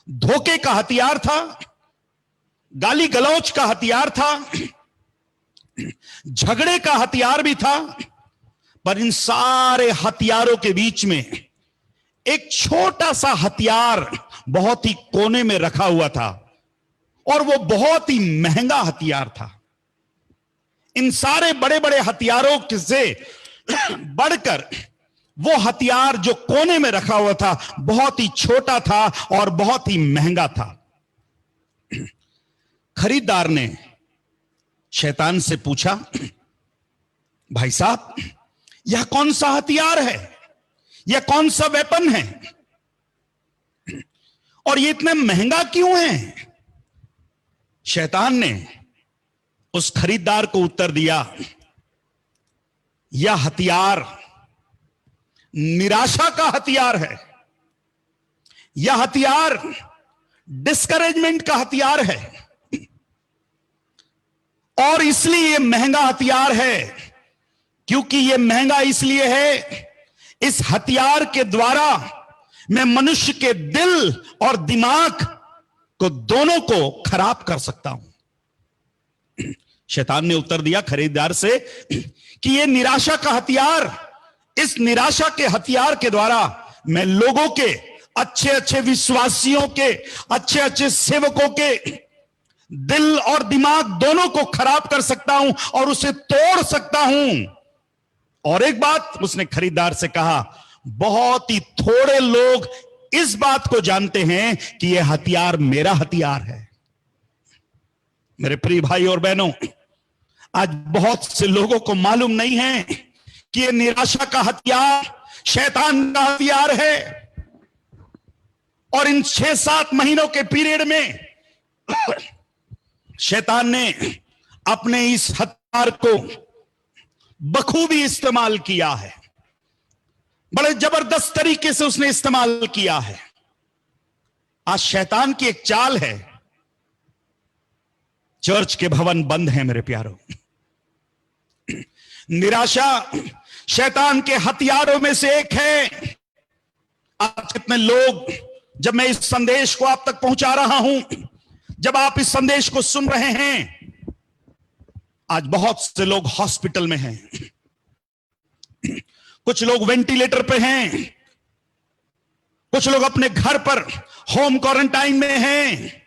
धोखे का हथियार था, गाली गलौज का हथियार था, झगड़े का हथियार भी था। पर इन सारे हथियारों के बीच में एक छोटा सा हथियार बहुत ही कोने में रखा हुआ था और वो बहुत ही महंगा हथियार था। इन सारे बड़े बड़े हथियारों से बढ़कर वो हथियार जो कोने में रखा हुआ था बहुत ही छोटा था और बहुत ही महंगा था। खरीदार ने शैतान से पूछा, भाई साहब यह कौन सा हथियार है? यह कौन सा वेपन है और ये इतने महंगा क्यों है? शैतान ने उस खरीदार को उत्तर दिया, यह हथियार निराशा का हथियार है, यह हथियार डिस्करेजमेंट का हथियार है, और इसलिए यह महंगा हथियार है। क्योंकि यह महंगा इसलिए है, इस हथियार के द्वारा मैं मनुष्य के दिल और दिमाग को दोनों को खराब कर सकता हूं। शैतान ने उत्तर दिया खरीदार से कि यह निराशा का हथियार, इस निराशा के हथियार के द्वारा मैं लोगों के, अच्छे अच्छे विश्वासियों के, अच्छे अच्छे सेवकों के दिल और दिमाग दोनों को खराब कर सकता हूं और उसे तोड़ सकता हूं। और एक बात उसने खरीदार से कहा, बहुत ही थोड़े लोग इस बात को जानते हैं कि यह हथियार मेरा हथियार है। मेरे प्रिय भाई और बहनों, आज बहुत से लोगों को मालूम नहीं है कि यह निराशा का हथियार शैतान का हथियार है। और इन 6-7 महीनों के पीरियड में शैतान ने अपने इस हथियार को बखूबी इस्तेमाल किया है, बड़े जबरदस्त तरीके से उसने इस्तेमाल किया है। आज शैतान की एक चाल है, चर्च के भवन बंद हैं मेरे प्यारों। निराशा शैतान के हथियारों में से एक है। आज कितने लोग, जब मैं इस संदेश को आप तक पहुंचा रहा हूं, जब आप इस संदेश को सुन रहे हैं, आज बहुत से लोग हॉस्पिटल में हैं, कुछ लोग वेंटिलेटर पे हैं, कुछ लोग अपने घर पर होम क्वारंटाइन में हैं।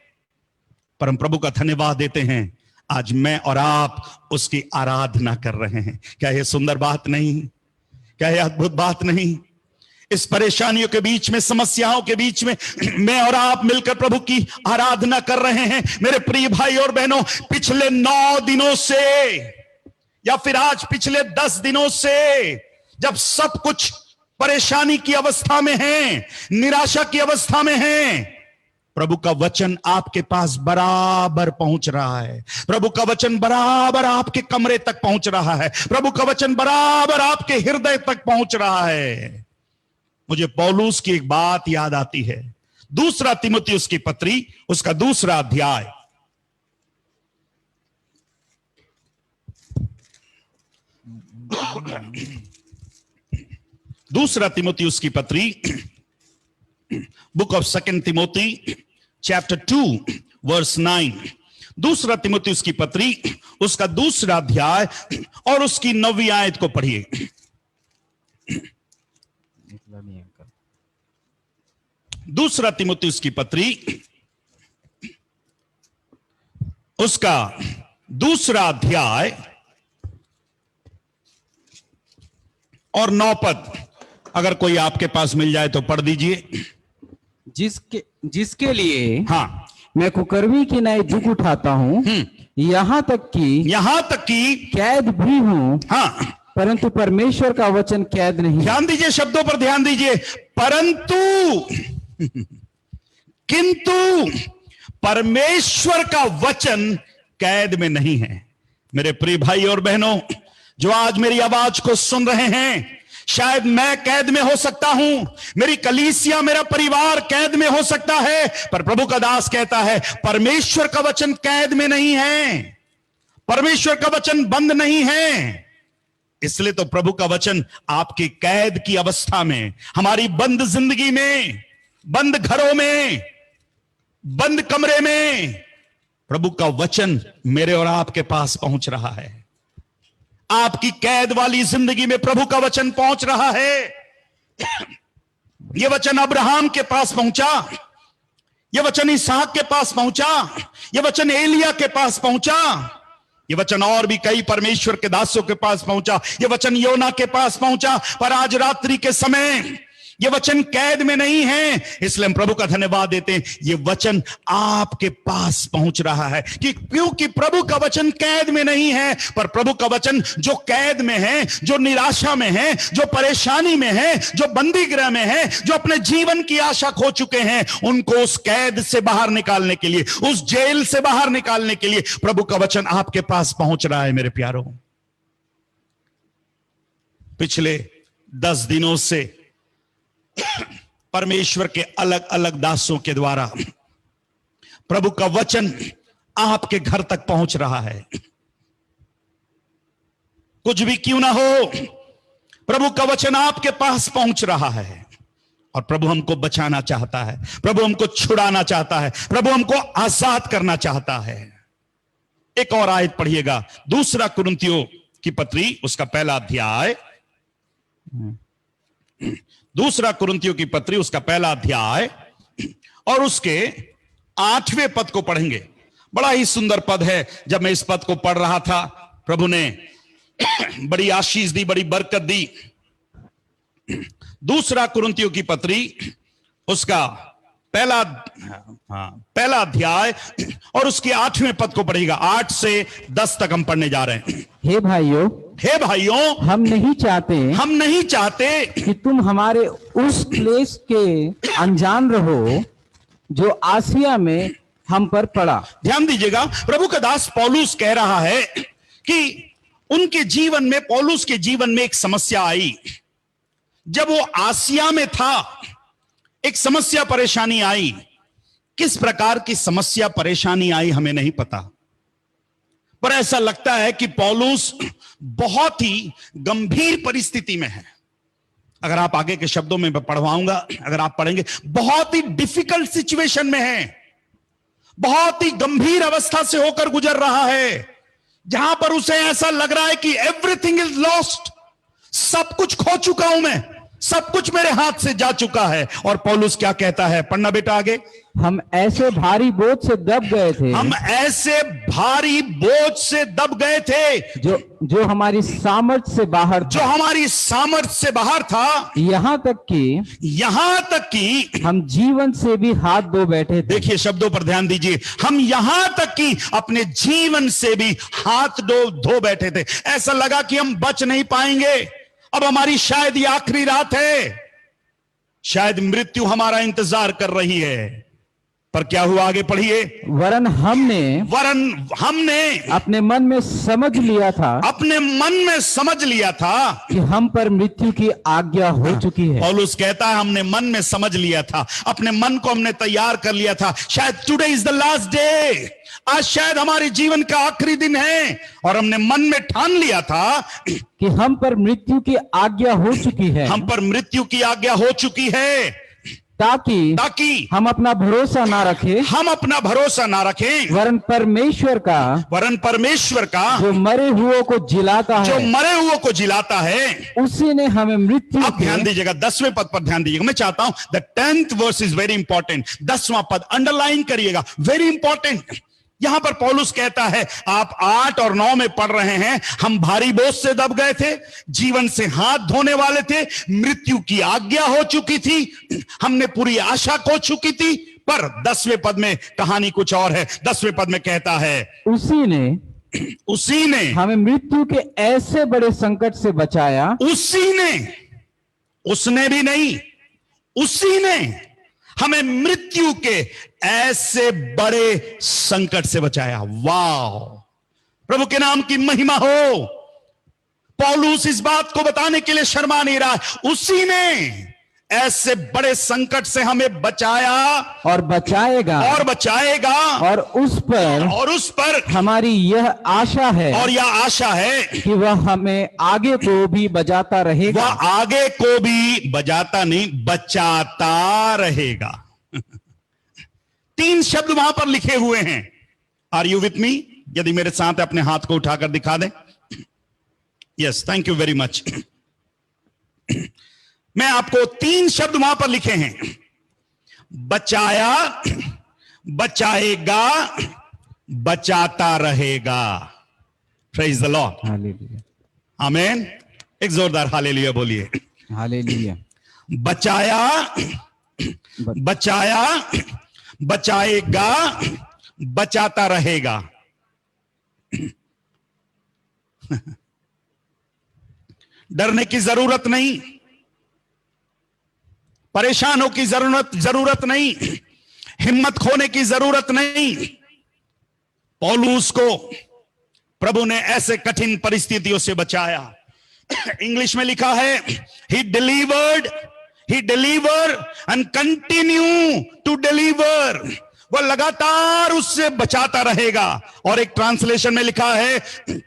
पर हम प्रभु का धन्यवाद देते हैं, आज मैं और आप उसकी आराधना कर रहे हैं। क्या यह सुंदर बात नहीं? क्या यह अद्भुत बात नहीं? इस परेशानियों के बीच में, समस्याओं के बीच में मैं और आप मिलकर प्रभु की आराधना कर रहे हैं। मेरे प्रिय भाई और बहनों, पिछले 9 दिनों से या फिर आज पिछले 10 दिनों से, जब सब कुछ परेशानी की अवस्था में है, निराशा की अवस्था में है, प्रभु का वचन आपके पास बराबर पहुंच रहा है। प्रभु का वचन बराबर आपके कमरे तक पहुंच रहा है। प्रभु का वचन बराबर आपके हृदय तक पहुंच रहा है। मुझे पौलुस की एक बात याद आती है, 2 तीमुथियुस की पत्री, उसका 2 अध्याय, दूसरा तीमुथियुस की पत्री, book of 2 Timothy chapter 2 verse 9। 2 तीमुथियुस की पत्री, उसका 2 अध्याय और उसकी 9वीं आयत को पढ़िए। 2 तीमुथियुस की पत्री, उसका 2 अध्याय और 9 पद, अगर कोई आपके पास मिल जाए तो पढ़ दीजिए। जिसके लिए हाँ, मैं कुकर्मी की नए जुग उठाता हूँ, यहाँ तक कि कैद भी हूँ, हाँ, परंतु परमेश्वर का वचन कैद नहीं। ध्यान दीजिए, शब्दों पर ध्यान दीजिए। परंतु, किंतु परमेश्वर का वचन कैद में नहीं है। मेरे प्रिय भाई और बहनों, जो आज मेरी आवाज को सुन रहे हैं, शायद मैं कैद में हो सकता हूं, मेरी कलीसिया, मेरा परिवार कैद में हो सकता है, पर प्रभु का दास कहता है परमेश्वर का वचन कैद में नहीं है, परमेश्वर का वचन बंद नहीं है। इसलिए तो प्रभु का वचन आपकी कैद की अवस्था में, हमारी बंद जिंदगी में, बंद घरों में, बंद कमरे में, प्रभु का वचन मेरे और आपके पास पहुंच रहा है। आपकी कैद वाली जिंदगी में प्रभु का वचन पहुंच रहा है। यह वचन अब्राहम के पास पहुंचा, यह वचन इसहाक के पास पहुंचा, यह वचन एलिया के पास पहुंचा, यह वचन और भी कई परमेश्वर के दासों के पास पहुंचा, यह वचन योना के पास पहुंचा। पर आज रात्रि के समय ये वचन कैद में नहीं है, इसलिए हम प्रभु का धन्यवाद देते हैं। ये वचन आपके पास पहुंच रहा है कि क्योंकि प्रभु का वचन कैद में नहीं है, पर प्रभु का वचन जो कैद में है, जो निराशा में है, जो परेशानी में है, जो बंदी गृह में है, जो अपने जीवन की आशा खो चुके हैं, उनको उस कैद से बाहर निकालने के लिए, उस जेल से बाहर निकालने के लिए प्रभु का वचन आपके पास पहुंच रहा है। मेरे प्यारों, पिछले 10 दिनों से परमेश्वर के अलग अलग दासों के द्वारा प्रभु का वचन आपके घर तक पहुंच रहा है। कुछ भी क्यों ना हो, प्रभु का वचन आपके पास पहुंच रहा है और प्रभु हमको बचाना चाहता है, प्रभु हमको छुड़ाना चाहता है, प्रभु हमको आजाद करना चाहता है। एक और आयत पढ़िएगा, 2 कुरिन्थियों की पत्री, उसका पहला अध्याय, 2 कुरिन्थियों की पत्री, उसका पहला अध्याय और उसके 8वें पद को पढ़ेंगे। बड़ा ही सुंदर पद है। जब मैं इस पद को पढ़ रहा था, प्रभु ने बड़ी आशीष दी, बड़ी बरकत दी। 2 कुरिन्थियों की पत्री, उसका पहला अध्याय और उसके 8वें पद को पढ़ेगा। 8 से 10 तक हम पढ़ने जा रहे हैं। हे भाइयों, हम नहीं चाहते कि तुम हमारे उस क्लेश के अनजान रहो जो आसिया में हम पर पड़ा। ध्यान दीजिएगा, प्रभु का दास पौलुस कह रहा है कि उनके जीवन में, पौलुस के जीवन में एक समस्या आई। जब वो आसिया में था, एक समस्या परेशानी आई। किस प्रकार की समस्या परेशानी आई हमें नहीं पता, पर ऐसा लगता है कि पौलुस बहुत ही गंभीर परिस्थिति में है। अगर आप आगे के शब्दों में पढ़वाऊंगा, अगर आप पढ़ेंगे, बहुत ही डिफिकल्ट सिचुएशन में है, बहुत ही गंभीर अवस्था से होकर गुजर रहा है, जहां पर उसे ऐसा लग रहा है कि एवरीथिंग इज लॉस्ट, सब कुछ खो चुका हूं मैं, सब कुछ मेरे हाथ से जा चुका है। और पौलुस क्या कहता है, पढ़ना बेटा आगे। हम ऐसे भारी बोझ से दब गए थे, हम ऐसे भारी बोझ से दब गए थे जो हमारी सामर्थ्य से बाहर था, जो हमारी सामर्थ्य से बाहर था, यहाँ तक कि हम जीवन से भी हाथ धो बैठे थे। देखिए शब्दों पर ध्यान दीजिए, हम यहां तक कि अपने जीवन से भी हाथ धो बैठे थे। ऐसा लगा कि हम बच नहीं पाएंगे, अब हमारी शायद ये आखिरी रात है, शायद मृत्यु हमारा इंतजार कर रही है। पर क्या हुआ, आगे पढ़िए। वरन हमने अपने मन में समझ लिया था कि हम पर मृत्यु की आज्ञा हो चुकी है। पौलुस कहता है हमने मन में समझ लिया था, अपने मन को हमने तैयार कर लिया था। शायद today is the last day, आज शायद हमारे जीवन का आखिरी दिन है, और हमने मन में ठान लिया था कि हम पर मृत्यु की आज्ञा हो चुकी है, हम पर मृत्यु की आज्ञा हो चुकी है, ताकि हम अपना भरोसा ना रखें, वरन परमेश्वर का जो मरे हुओं को जिलाता है, उसी ने हमें मृत्यु। अब ध्यान दीजिएगा, 10वें पद पर ध्यान दीजिएगा। मैं चाहता हूं the 10th verse is very important. 10वां पद अंडरलाइन करिएगा, वेरी इंपॉर्टेंट। यहां पर पौलुस कहता है, आप 8 और 9 में पढ़ रहे हैं, हम भारी बोझ से दब गए थे, जीवन से हाथ धोने वाले थे, मृत्यु की आज्ञा हो चुकी थी, हमने पूरी आशा खो चुकी थी। पर 10वें पद में कहानी कुछ और है। 10वें पद में कहता है, उसी ने हमें मृत्यु के ऐसे बड़े संकट से बचाया। उसने भी नहीं, उसी ने हमें मृत्यु के ऐसे बड़े संकट से बचाया। वाह, प्रभु के नाम की महिमा हो। पौलुस इस बात को बताने के लिए शर्मा नहीं रहा, उसी ने ऐसे बड़े संकट से हमें बचाया और बचाएगा, और उस पर हमारी यह आशा है, और यह आशा है कि वह हमें आगे को भी बचाता रहेगा। वह आगे को भी बचाता रहेगा। 3 शब्द वहां पर लिखे हुए हैं। Are you with me? यदि मेरे साथ अपने हाथ को उठाकर दिखा दें। Yes, thank you very much. मैं आपको 3 शब्द वहां पर लिखे हैं, बचाया, बचाएगा, बचाता रहेगा। प्रेज द लॉर्ड, हालेलुया, आमीन। एक जोरदार हालेलुया बोलिए। हालेलुया। बचाया, बचाया, बचाएगा, बचाता रहेगा। डरने की जरूरत नहीं, परेशानों की जरूरत नहीं, हिम्मत खोने की जरूरत नहीं। पौलुस को प्रभु ने ऐसे कठिन परिस्थितियों से बचाया। इंग्लिश में लिखा है he delivered and continue to deliver। वो लगातार उससे बचाता रहेगा। और एक ट्रांसलेशन में लिखा है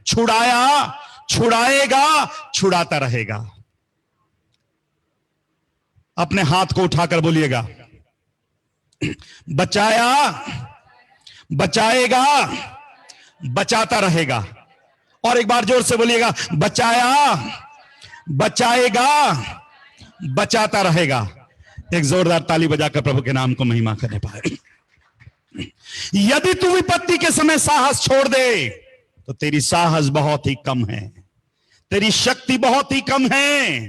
छुड़ाया, छुड़ाएगा, छुड़ाता रहेगा। अपने हाथ को उठाकर बोलिएगा, बचाया, बचाएगा, बचाता रहेगा। और एक बार जोर से बोलिएगा, बचाया, बचाएगा, बचाता रहेगा। एक जोरदार ताली बजाकर प्रभु के नाम को महिमा करने पाए। यदि तू विपत्ति के समय साहस छोड़ दे तो तेरी साहस बहुत ही कम है, तेरी शक्ति बहुत ही कम है,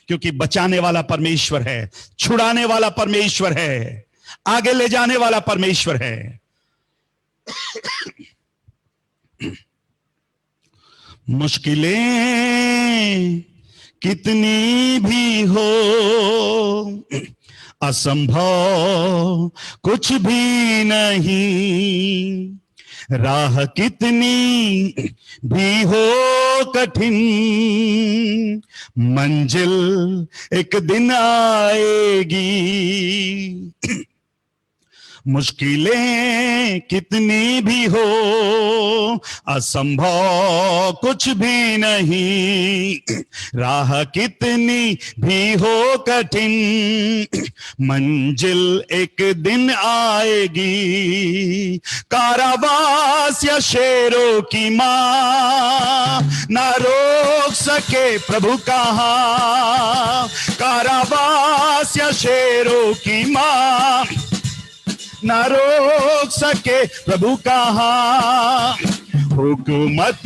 क्योंकि बचाने वाला परमेश्वर है, छुड़ाने वाला परमेश्वर है, आगे ले जाने वाला परमेश्वर है। मुश्किलें कितनी भी हो, असंभव कुछ भी नहीं, राह कितनी भी हो कठिन, मंजिल एक दिन आएगी। मुश्किलें कितनी भी हो, असंभव कुछ भी नहीं, राह कितनी भी हो कठिन, मंजिल एक दिन आएगी। कारावास या शेरों की मां ना रोक सके प्रभु कहां, कारावास या शेरों की मां ना रोक सके प्रभु कहां, हुकूमत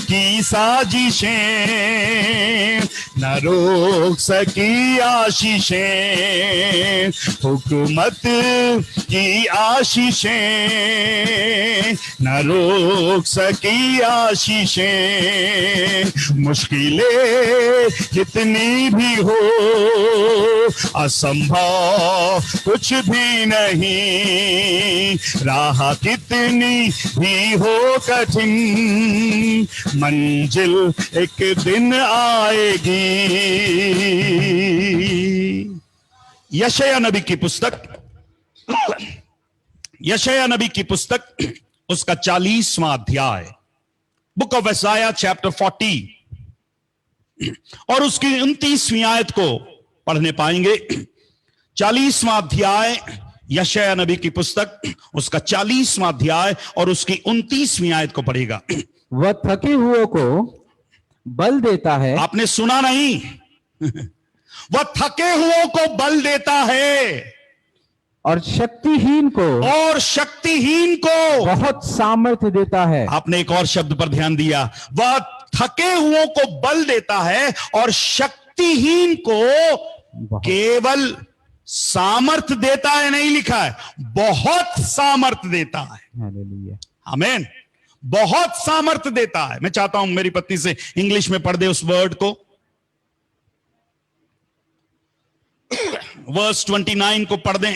की साजिशें न रोक सकी आशीषें, हुकूमत की आशीषें न रोक सकी आशीषें। मुश्किलें कितनी भी हो, असंभव कुछ भी नहीं, राह कितनी भी हो कठिन, मंजिल एक दिन आएगी। यशायाह नबी की पुस्तक, यशायाह नबी की पुस्तक उसका 40वां अध्याय, बुक ऑफ यशायाह चैप्टर 40 और उसकी 29वीं आयत को पढ़ने पाएंगे। 40वां अध्याय यशायाह नबी की पुस्तक उसका 40वां अध्याय और उसकी 29वीं आयत को पढ़ेगा। वह थके हुओं को बल देता है। आपने सुना नहीं? वह थके हुओं को बल देता है और शक्तिहीन को बहुत सामर्थ्य देता है। आपने एक और शब्द पर ध्यान दिया, वह थके हुओं को बल देता है और शक्तिहीन को केवल सामर्थ्य देता है, नहीं लिखा है, बहुत सामर्थ्य देता है। हालेलुया, आमीन। बहुत सामर्थ्य देता है। मैं चाहता हूं मेरी पत्नी से इंग्लिश में पढ़ दे उस वर्ड को। वर्स 29 को पढ़ दें।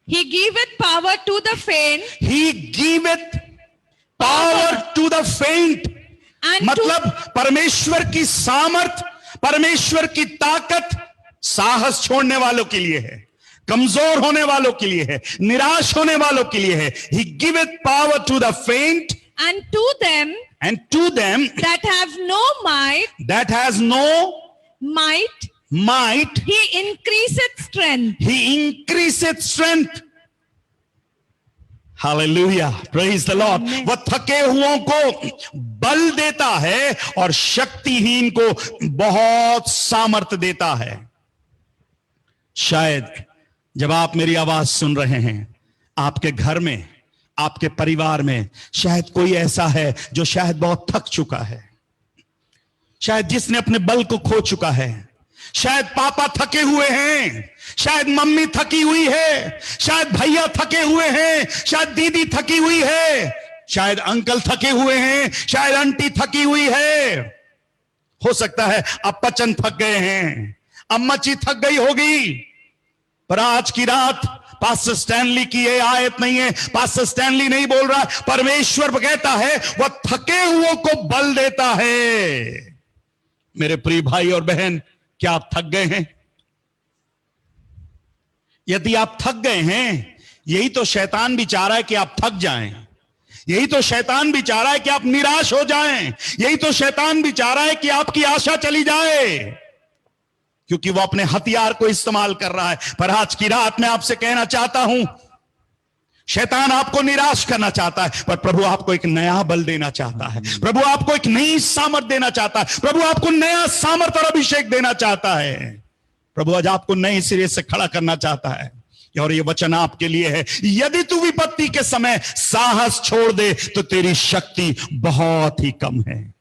He giveth power to the faint. He giveth power to the faint. मतलब परमेश्वर की सामर्थ, परमेश्वर की ताकत साहस छोड़ने वालों के लिए है, कमजोर होने वालों के लिए है, निराश होने वालों के लिए है। He giveth power to the faint, and to them that have no might, that has no might, he increaseth strength. Hallelujah, praise the Lord. वह थके हुओं को बल देता है और शक्तिहीन को बहुत सामर्थ्य देता है। शायद जब आप मेरी आवाज सुन रहे हैं, आपके घर में, आपके परिवार में शायद कोई ऐसा है जो शायद बहुत थक चुका है, शायद जिसने अपने बल को खो चुका है, शायद पापा थके हुए हैं, शायद मम्मी थकी हुई है, शायद भैया थके हुए हैं, शायद दीदी थकी हुई है, शायद अंकल थके हुए हैं, शायद आंटी थकी हुई है, हो सकता है अपचन थक गए हैं, अम्माची थक गई होगी। पर आज की रात पास्टर स्टैनली की ये आयत नहीं है, पास्टर स्टैनली नहीं बोल रहा, परमेश्वर कहता है वह थके हुओं को बल देता है। मेरे प्रिय भाई और बहन, क्या आप थक गए हैं? यदि आप थक गए हैं, यही तो शैतान भी चाह रहा है कि आप थक जाएं, यही तो शैतान भी चाह रहा है कि आप निराश हो जाएं, यही तो शैतान भी चाह रहा है कि आपकी आशा चली जाए, क्योंकि वो अपने हथियार को इस्तेमाल कर रहा है। पर आज की रात मैं आपसे कहना चाहता हूं, शैतान आपको निराश करना चाहता है, पर प्रभु आपको एक नया बल देना चाहता है, प्रभु आपको एक नई सामर्थ देना चाहता है, प्रभु आपको नया सामर्थ और अभिषेक देना चाहता है। प्रभु आज आपको नए सिरे से खड़ा करना चाहता है, और ये वचन आपके लिए है। यदि तू विपत्ति के समय साहस छोड़ दे तो तेरी शक्ति बहुत ही कम है।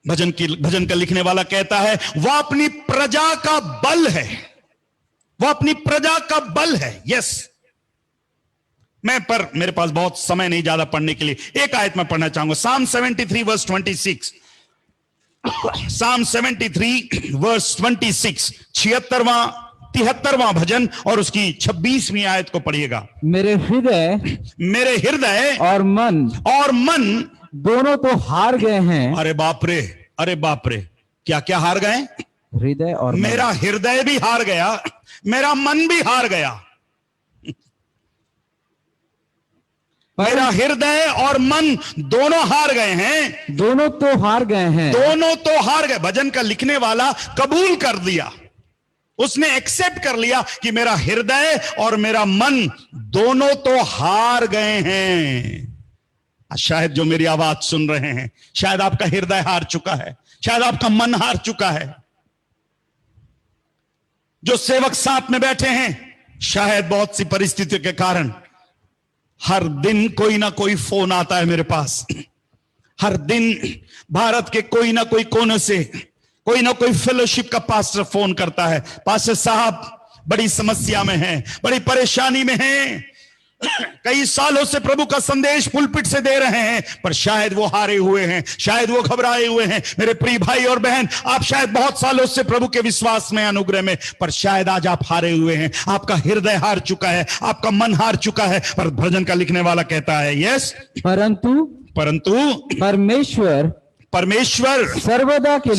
भजन का लिखने वाला कहता है, वह अपनी प्रजा का बल है, वह अपनी प्रजा का बल है। यस, मेरे पास बहुत समय नहीं ज्यादा पढ़ने के लिए, एक आयत में पढ़ना चाहूंगा, Psalm 73 verse 26। Psalm 73 verse 26, 73वां भजन और उसकी 26वीं आयत को पढ़िएगा। मेरे हृदय और मन दोनों तो हार गए हैं। अरे बाप रे, अरे बाप रे, क्या क्या हार गए? हृदय और मेरा हृदय भी हार गया, मेरा मन भी हार गया। मेरा हृदय और मन दोनों हार गए हैं। दोनों तो हार गए हैं, दोनों तो हार गए। भजन का लिखने वाला कबूल कर दिया, उसने एक्सेप्ट कर लिया कि मेरा हृदय और मेरा मन दोनों तो हार गए हैं। शायद जो मेरी आवाज सुन रहे हैं, शायद आपका हृदय हार चुका है, शायद आपका मन हार चुका है। जो सेवक साथ में बैठे हैं, शायद बहुत सी परिस्थितियों के कारण हर दिन कोई ना कोई फोन आता है मेरे पास, हर दिन भारत के कोई ना कोई कोने से कोई ना कोई फेलोशिप का पास्टर फोन करता है, पास्टर साहब बड़ी समस्या में हैं, बड़ी परेशानी में हैं, कई सालों से प्रभु का संदेश पुलपिट से दे रहे हैं, पर शायद वो हारे हुए हैं, शायद वो घबराए हुए हैं। मेरे प्रिय भाई और बहन, आप शायद बहुत सालों से प्रभु के विश्वास में, अनुग्रह में, पर शायद आज आप हारे हुए हैं, आपका हृदय हार चुका है, आपका मन हार चुका है। पर भजन का लिखने वाला कहता है, यस, परंतु परमेश्वर सर्वदा के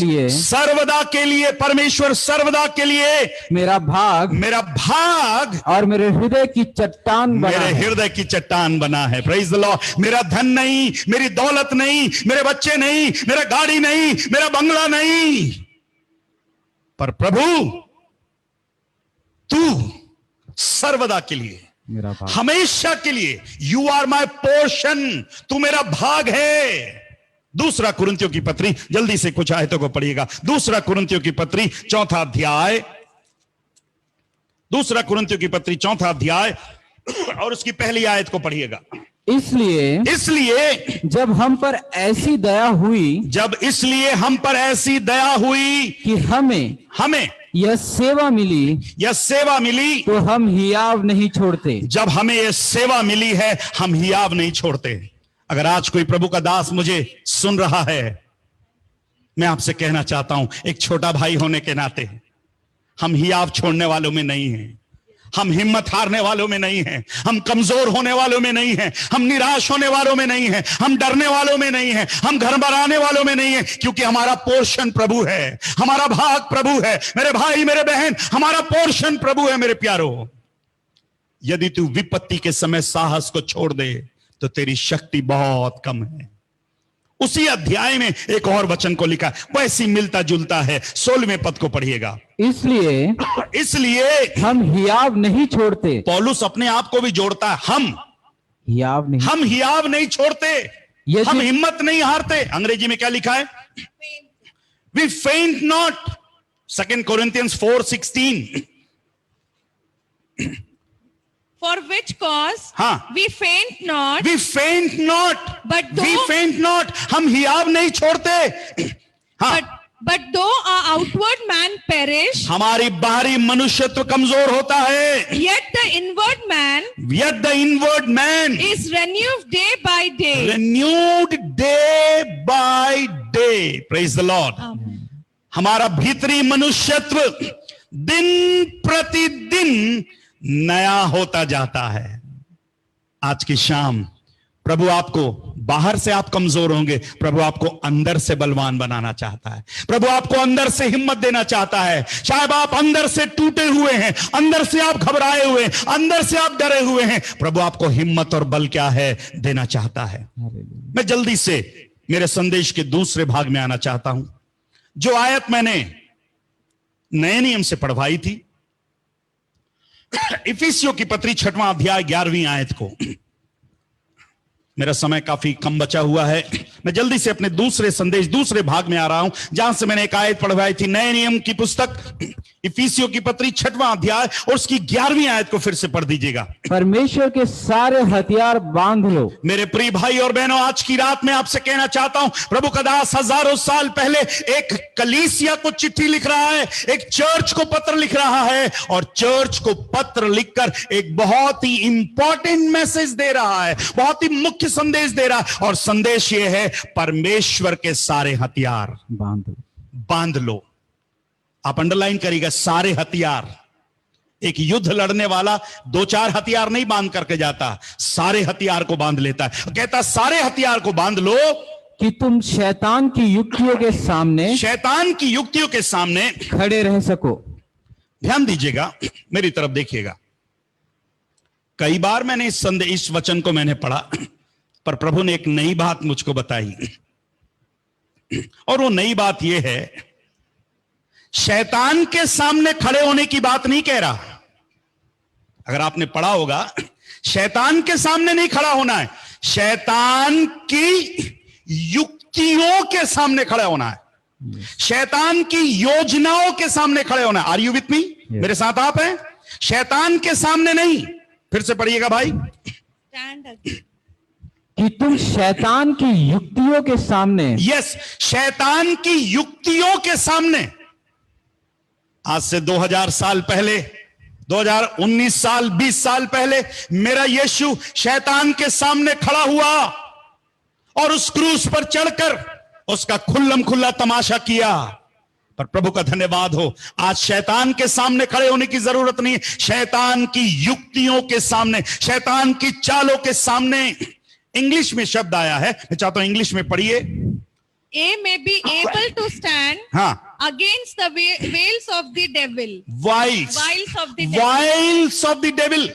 लिए परमेश्वर सर्वदा के लिए मेरा भाग और मेरे हृदय की चट्टान बना है। Praise the Lord. मेरा धन नहीं, मेरी दौलत नहीं, मेरे बच्चे नहीं, मेरा गाड़ी नहीं, मेरा बंगला नहीं, पर प्रभु तू सर्वदा के लिए, हमेशा के लिए, यू आर माई पोर्शन, तू मेरा भाग है। दूसरा कुरिन्थियों की पत्री, जल्दी से कुछ आयतों को पढ़िएगा। दूसरा कुरिन्थियों की पत्री 4 अध्याय, दूसरा कुरिन्थियों की पत्री 4 अध्याय और उसकी पहली आयत को पढ़िएगा। इसलिए जब हम पर ऐसी दया हुई कि हमें यह सेवा मिली तो हम हियाव नहीं छोड़ते। जब हमें यह सेवा मिली है, हम हियाव नहीं छोड़ते। अगर आज कोई प्रभु का दास मुझे सुन रहा है, मैं आपसे कहना चाहता हूं, एक छोटा भाई होने के नाते हम हियाव छोड़ने वालों में नहीं हैं, हम हिम्मत हारने वालों में नहीं हैं, हम कमजोर होने वालों में नहीं हैं, हम निराश होने वालों में नहीं हैं, हम डरने वालों में नहीं हैं, हम घर बनाने वालों में नहीं हैं, क्योंकि हमारा पोर्शन प्रभु है, हमारा भाग प्रभु है। मेरे भाई, मेरे बहन, हमारा पोर्शन प्रभु है। मेरे प्यारो, यदि तू विपत्ति के समय साहस को छोड़ दे तो तेरी शक्ति बहुत कम है। उसी अध्याय में एक और वचन को लिखा, वैसी मिलता जुलता है। 16वें पद को पढ़िएगा। इसलिए हम हियाव नहीं छोड़ते। पौलुस अपने आप को भी जोड़ता है, हम हियाव नहीं छोड़ते, हम हिम्मत नहीं हारते। अंग्रेजी में क्या लिखा है? वी फेंट not. 2 Corinthians 4:16, For which cause हाँ, we faint not, we faint not, but we though faint not, हम हियाव नहीं छोड़ते। हाँ, but though our outward man perish, हमारी बाहरी मनुष्यत्व कमजोर होता है, yet the inward man is renewed day by day. renewed day by day. Praise the Lord. हमारा भीतरी मनुष्यत्व दिन प्रतिदिन नया होता जाता है। आज की शाम प्रभु आपको, बाहर से आप कमजोर होंगे, प्रभु आपको अंदर से बलवान बनाना चाहता है। प्रभु आपको अंदर से हिम्मत देना चाहता है। शायद आप अंदर से टूटे हुए हैं, अंदर से आप घबराए हुए हैं, अंदर से आप डरे हुए हैं। प्रभु आपको हिम्मत और बल क्या है, देना चाहता है। मैं जल्दी से मेरे संदेश के दूसरे भाग में आना चाहता हूं। जो आयत मैंने नए नियम से पढ़वाई थी, इफिसियों की पत्री 6वां अध्याय 11वीं आयत को। मेरा समय काफी कम बचा हुआ है, मैं जल्दी से अपने दूसरे संदेश, दूसरे भाग में आ रहा हूं, जहां से मैंने एक आयत पढ़वाई थी। नए नियम की पुस्तक इफिसियों की पत्री 6वां अध्याय और उसकी 11वीं आयत को फिर से पढ़ दीजिएगा। परमेश्वर के सारे हथियार बांध लो। मेरे प्रिय भाई और बहनों, आज की रात में आपसे कहना चाहता हूं, प्रभु का दास हजारों साल पहले एक कलीसिया को चिट्ठी लिख रहा है, एक चर्च को पत्र लिख रहा है, और चर्च को पत्र लिखकर एक बहुत ही इंपॉर्टेंट मैसेज दे रहा है, बहुत ही मुख्य संदेश दे रहा है। और संदेश यह है, परमेश्वर के सारे हथियार बांध लो। आप अंडरलाइन करिएगा, सारे हथियार। एक युद्ध लड़ने वाला 2-4 हथियार नहीं बांध करके जाता, सारे हथियार को बांध लेता है। कहता सारे हथियार को बांध लो कि तुम शैतान की युक्तियों के सामने, शैतान की युक्तियों के सामने खड़े रह सको। ध्यान दीजिएगा, मेरी तरफ देखिएगा। कई बार मैंने इस वचन को मैंने पढ़ा, पर प्रभु ने एक नई बात मुझको बताई, और वो नई बात यह है, शैतान के सामने खड़े होने की बात नहीं कह रहा। अगर आपने पढ़ा होगा, शैतान के सामने नहीं खड़ा होना है, शैतान की युक्तियों के सामने खड़ा होना है, शैतान की योजनाओं के सामने खड़े होना है। Are you with me? मेरे साथ आप हैं? शैतान के सामने नहीं। फिर से पढ़िएगा भाई। कि तुम शैतान की युक्तियों के सामने, यस, शैतान की युक्तियों के सामने। आज से 2000 साल पहले, 2019 साल, 20 साल पहले मेरा यीशु शैतान के सामने खड़ा हुआ और उस क्रूस पर चढ़कर उसका खुल्लम खुल्ला तमाशा किया। पर प्रभु का धन्यवाद हो, आज शैतान के सामने खड़े होने की जरूरत नहीं है, शैतान की युक्तियों के सामने, शैतान की चालों के सामने। इंग्लिश में शब्द आया है, मैं चाहता हूं इंग्लिश में पढ़िए। A may be able to stand against the wiles of the devil. Wiles of the devil. Wiles of the devil.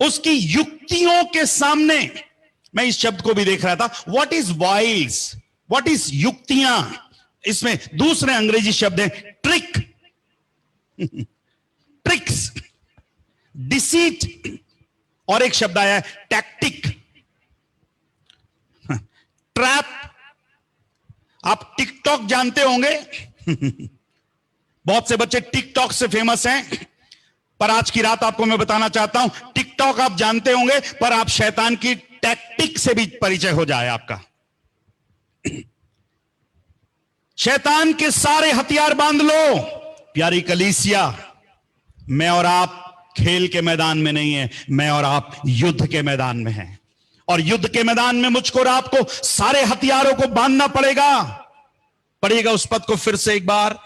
उसकी युक्तियों के सामने। मैं इस शब्द को भी देख रहा था, what is wiles, what is युक्तियां। इसमें दूसरे अंग्रेजी शब्द है ट्रिक, ट्रिक्स, डिसीट, और एक शब्द आया है टैक्टिक, ट्रैप। आप टिकटॉक जानते होंगे, बहुत से बच्चे टिकटॉक से फेमस हैं, पर आज की रात आपको मैं बताना चाहता हूं, टिकटॉक आप जानते होंगे, पर आप शैतान की टैक्टिक से भी परिचय हो जाए आपका। शैतान के सारे हथियार बांध लो। प्यारी कलीसिया, मैं और आप खेल के मैदान में नहीं है, मैं और आप युद्ध के मैदान में हैं, और युद्ध के मैदान में मुझको और आपको सारे हथियारों को बांधना पड़ेगा। पढ़िएगा उस पद को फिर से एक बार।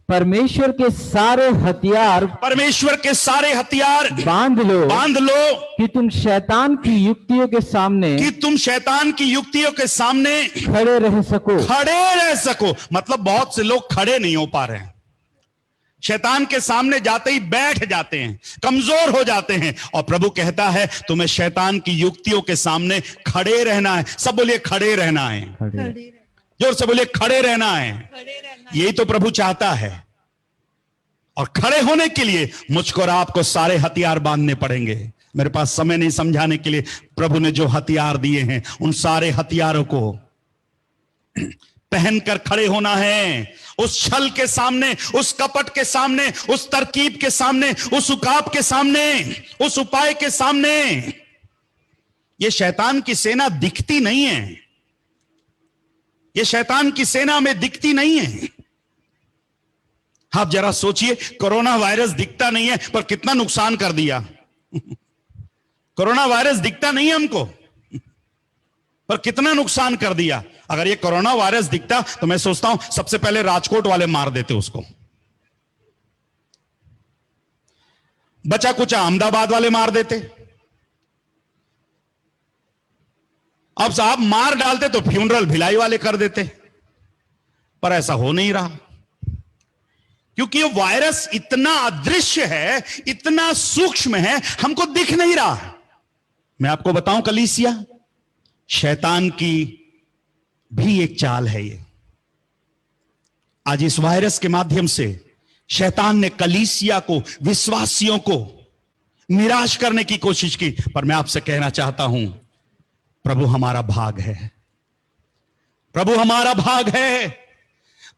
परमेश्वर के सारे हथियार, परमेश्वर के सारे हथियार बांध लो, बांध लो कि तुम शैतान की युक्तियों के सामने, कि तुम शैतान की युक्तियों के सामने खड़े रह सको। खड़े रह सको मतलब बहुत से लोग खड़े नहीं हो पा रहे हैं, शैतान के सामने जाते ही बैठ जाते हैं, कमजोर हो जाते हैं। और प्रभु कहता है तुम्हें शैतान की युक्तियों के सामने खड़े रहना है। सब बोलिए खड़े रहना है, जोर से बोलिए खड़े रहना है। यही तो प्रभु चाहता है, और खड़े होने के लिए मुझको और आपको सारे हथियार बांधने पड़ेंगे। मेरे पास समय नहीं समझाने के लिए। प्रभु ने जो हथियार दिए हैं उन सारे हथियारों को पहनकर खड़े होना है, उस छल के सामने, उस कपट के सामने, उस तरकीब के सामने, उस उकाब के सामने, उस उपाय के सामने ये शैतान की सेना दिखती नहीं है। ये शैतान की सेना में दिखती नहीं है। आप जरा सोचिए, कोरोना वायरस दिखता नहीं है पर कितना नुकसान कर दिया। कोरोना वायरस दिखता नहीं है हमको पर कितना नुकसान कर दिया। अगर ये कोरोना वायरस दिखता तो मैं सोचता हूं सबसे पहले राजकोट वाले मार देते उसको, बचा कुचा अहमदाबाद वाले मार देते। अब साहब मार डालते तो फ्यूनरल भिलाई वाले कर देते, पर ऐसा हो नहीं रहा क्योंकि ये वायरस इतना अदृश्य है, इतना सूक्ष्म है, हमको दिख नहीं रहा। मैं आपको बताऊं कलीसिया, शैतान की भी एक चाल है ये। आज इस वायरस के माध्यम से शैतान ने कलीसिया को, विश्वासियों को निराश करने की कोशिश की, पर मैं आपसे कहना चाहता हूं प्रभु हमारा भाग है, प्रभु हमारा भाग है,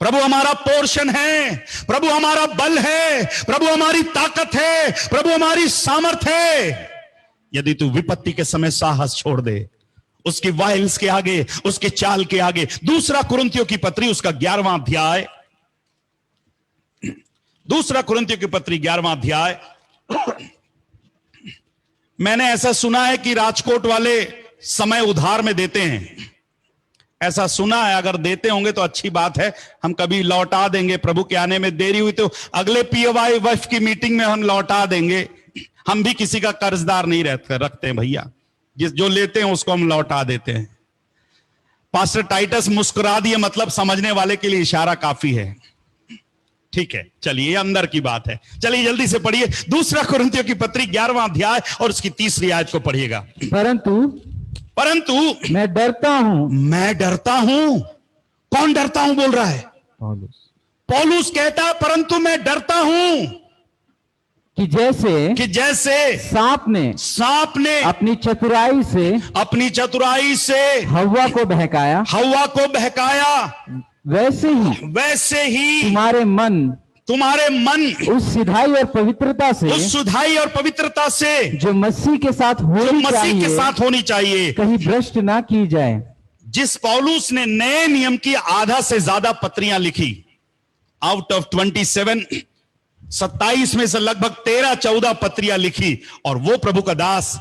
प्रभु हमारा पोर्शन है, प्रभु हमारा बल है, प्रभु हमारी ताकत है, प्रभु हमारी सामर्थ है। यदि तू विपत्ति के समय साहस छोड़ दे, उसकी वाइल्स के आगे, उसके चाल के आगे। दूसरा कुरिन्थियों की पत्री उसका 11वां अध्याय, दूसरा कुरिन्थियों की पत्री 11वां अध्याय। मैंने ऐसा सुना है कि राजकोट वाले समय उधार में देते हैं, ऐसा सुना है। अगर देते होंगे तो अच्छी बात है, हम कभी लौटा देंगे। प्रभु के आने में देरी हुई तो अगले पीओवाई वफ की मीटिंग में हम लौटा देंगे। हम भी किसी का कर्जदार नहीं रखते हैं भैया, जो लेते हैं उसको हम लौटा देते हैं। पास्टर टाइटस मुस्कुरा दिए, मतलब समझने वाले के लिए इशारा काफी है। ठीक है, चलिए अंदर की बात है। चलिए जल्दी से पढ़िए दूसरा कुरिन्थियों की पत्री 11वां अध्याय और उसकी 3री आयत को पढ़िएगा। परंतु मैं डरता हूं। मैं डरता हूं। कौन डरता हूं बोल रहा है? पौलुस कहता है परंतु मैं डरता हूं कि जैसे सांप ने अपनी चतुराई से हव्वा को बहकाया, वैसे ही तुम्हारे मन उस सिधाई और पवित्रता से जो मसीह के साथ होनी चाहिए कहीं भ्रष्ट ना की जाए। जिस पौलुस ने नए नियम की आधा से ज्यादा पत्रियां लिखी, आउट ऑफ 27 में से लगभग 13-14 पत्रियां लिखी, और वो प्रभु का दास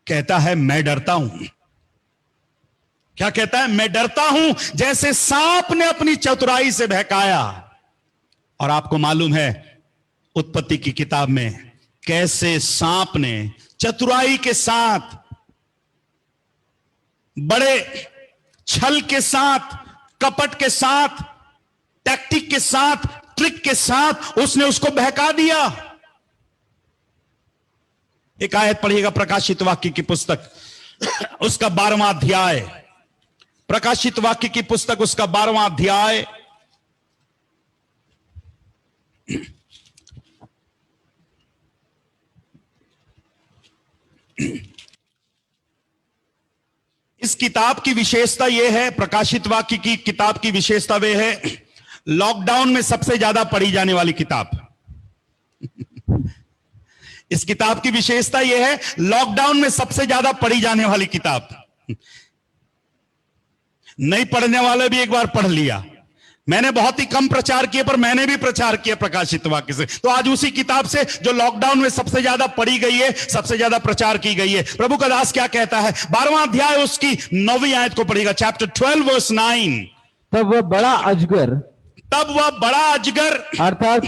कहता है मैं डरता हूं। क्या कहता है? मैं डरता हूं जैसे सांप ने अपनी चतुराई से बहकाया। और आपको मालूम है उत्पत्ति की किताब में कैसे सांप ने चतुराई के साथ, बड़े छल के साथ, कपट के साथ, टैक्टिक के साथ, ट्रिक के साथ उसने उसको बहका दिया। एक आयत पढ़िएगा प्रकाशित वाक्य की पुस्तक उसका 12वां अध्याय, प्रकाशित वाक्य की पुस्तक उसका 12वां अध्याय। इस किताब की विशेषता यह है, प्रकाशित वाक्य की किताब की विशेषता वह है, लॉकडाउन में सबसे ज्यादा पढ़ी जाने वाली किताब। इस किताब की विशेषता यह है, लॉकडाउन में सबसे ज्यादा पढ़ी जाने वाली किताब। नहीं पढ़ने वाले भी एक बार पढ़ लिया। मैंने बहुत ही कम प्रचार किए, पर मैंने भी प्रचार किया प्रकाशित वाक्य से। तो आज उसी किताब से जो लॉकडाउन में सबसे ज्यादा पढ़ी गई है, सबसे ज्यादा प्रचार की गई है, प्रभु का दास क्या कहता है? 12वां अध्याय उसकी 9वीं आयत को पढ़िएगा, चैप्टर 12 वर्स 9। तब वह बड़ा अजगर अर्थात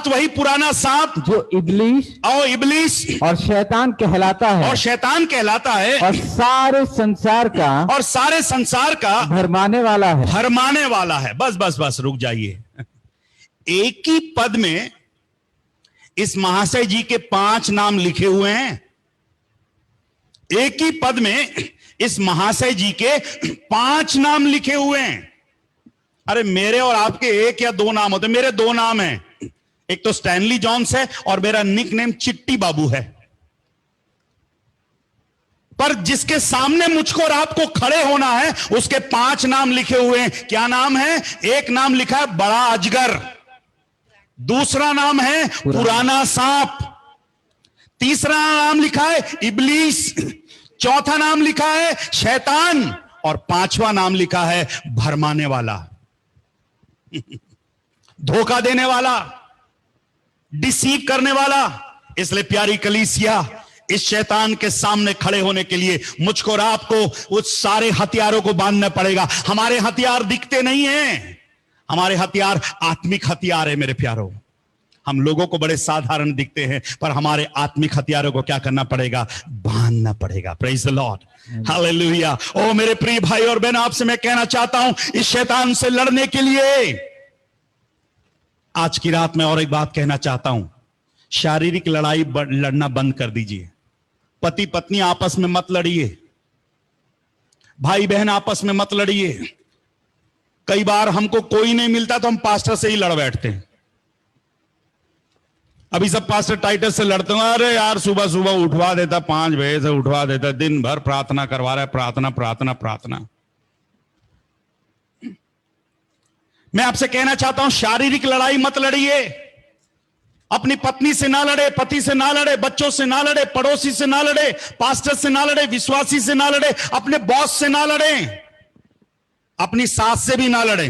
वही पुराना सांप जो इब्लीस और शैतान कहलाता है और सारे संसार का भरमाने वाला है। बस रुक जाइए। एक ही पद में इस महाशय जी के 5 नाम लिखे हुए हैं। एक ही पद में इस महाशय जी के 5 नाम लिखे हुए हैं। अरे मेरे और आपके 1 या 2 नाम होते, मेरे 2 नाम हैं। एक तो स्टैनली जॉन्स है और मेरा निक नेम चिट्टी बाबू है। पर जिसके सामने मुझको और आपको खड़े होना है, उसके 5 नाम लिखे हुए हैं। क्या नाम है? एक नाम लिखा है बड़ा अजगर, दूसरा नाम है पुराना सांप, तीसरा नाम लिखा है इब्लीस, चौथा नाम लिखा है शैतान, और 5वां नाम लिखा है भरमाने वाला, धोखा देने वाला, डिसीव करने वाला। इसलिए प्यारी कलीसिया, इस शैतान के सामने खड़े होने के लिए मुझको और आपको उस सारे हथियारों को बांधना पड़ेगा। हमारे हथियार दिखते नहीं हैं, हमारे हथियार आत्मिक हथियार है मेरे प्यारों। हम लोगों को बड़े साधारण दिखते हैं, पर हमारे आत्मिक हथियारों को क्या करना पड़ेगा? बांधना पड़ेगा। Praise the Lord, hallelujah. ओ मेरे प्रिय भाई और बहन, आपसे मैं कहना चाहता हूं, इस शैतान से लड़ने के लिए आज की रात में और एक बात कहना चाहता हूं। शारीरिक लड़ाई लड़ना बंद कर दीजिए। पति पत्नी आपस में मत लड़िए, भाई बहन आपस में मत लड़िए। कई बार हमको कोई नहीं मिलता तो हम पास्टर से ही लड़ बैठते हैं। अभी सब पास्टर टाइटस से लड़ते हैं, अरे यार सुबह सुबह उठवा देता, 5 बजे से उठवा देता, दिन भर प्रार्थना करवा रहा है, प्रार्थना प्रार्थना प्रार्थना। मैं आपसे कहना चाहता हूं, शारीरिक लड़ाई मत लड़िए। अपनी पत्नी से ना लड़े, पति से ना लड़े, बच्चों से ना लड़े, पड़ोसी से ना लड़े, पास्टर से ना लड़े, विश्वासी से ना लड़े, अपने बॉस से ना लड़े, अपनी सास से भी ना लड़े,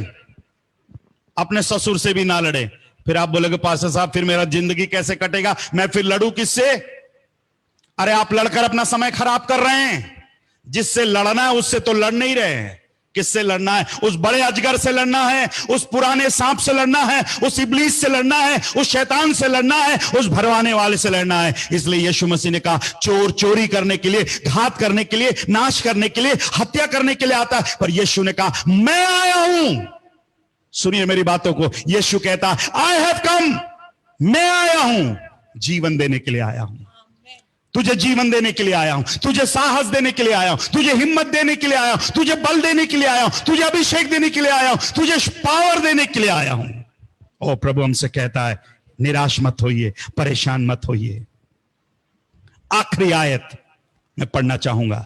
अपने ससुर से भी ना लड़े। फिर आप बोलोगे पास्टर साहब फिर मेरा जिंदगी कैसे कटेगा, मैं फिर लड़ूं किससे? अरे आप लड़कर अपना समय खराब कर रहे हैं। जिससे लड़ना है उससे तो लड़ नहीं रहे हैं। किससे लड़ना है? उस बड़े अजगर से लड़ना है, उस पुराने सांप से लड़ना है, उस इब्लीस से लड़ना है, उस शैतान से लड़ना है, उस भरवाने वाले से लड़ना है। इसलिए यीशु मसीह ने कहा, चोर चोरी करने के लिए, घात करने के लिए, नाश करने के लिए, हत्या करने के लिए आता है, पर यीशु ने कहा मैं आया हूं। सुनिए मेरी बातों को, यीशु कहता आई हैव कम, मैं आया हूं, जीवन देने के लिए आया हूं। तुझे जीवन देने के लिए आया हूं, तुझे साहस देने के लिए आया हूं, तुझे हिम्मत देने के लिए आया हूं, तुझे बल देने के लिए आया हूं, तुझे अभिषेक देने के लिए आया हूं, तुझे पावर देने के लिए आया हूं। ओ प्रभु हमसे कहता है, निराश मत होइए, परेशान मत होइए। आखिरी आयत मैं पढ़ना चाहूंगा,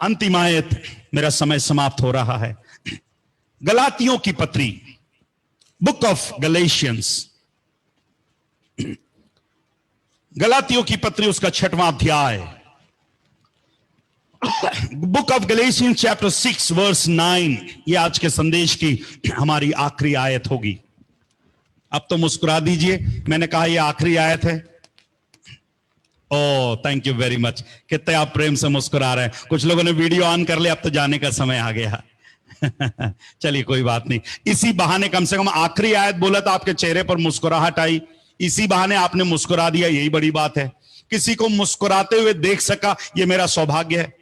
अंतिम आयत, मेरा समय समाप्त हो रहा है। गलातियों की पत्री, बुक ऑफ गलेशियंस, गलातियों की पत्री, उसका 6वां अध्याय, book of Galatians chapter 6 verse 9। ये आज के संदेश की हमारी आखिरी आयत होगी। अब तो मुस्कुरा दीजिए, मैंने कहा ये आखिरी आयत है। Oh thank you very much, कितने आप प्रेम से मुस्कुरा रहे हैं। कुछ लोगों ने वीडियो ऑन कर लिया, अब तो जाने का समय आ गया। चलिए कोई बात नहीं, इसी बहाने कम से कम आखिरी आयत बोला तो आपके चेहरे पर मुस्कुराहट आई, इसी बहाने आपने मुस्कुरा दिया, यही बड़ी बात है। किसी को मुस्कुराते हुए देख सका, यह मेरा सौभाग्य है।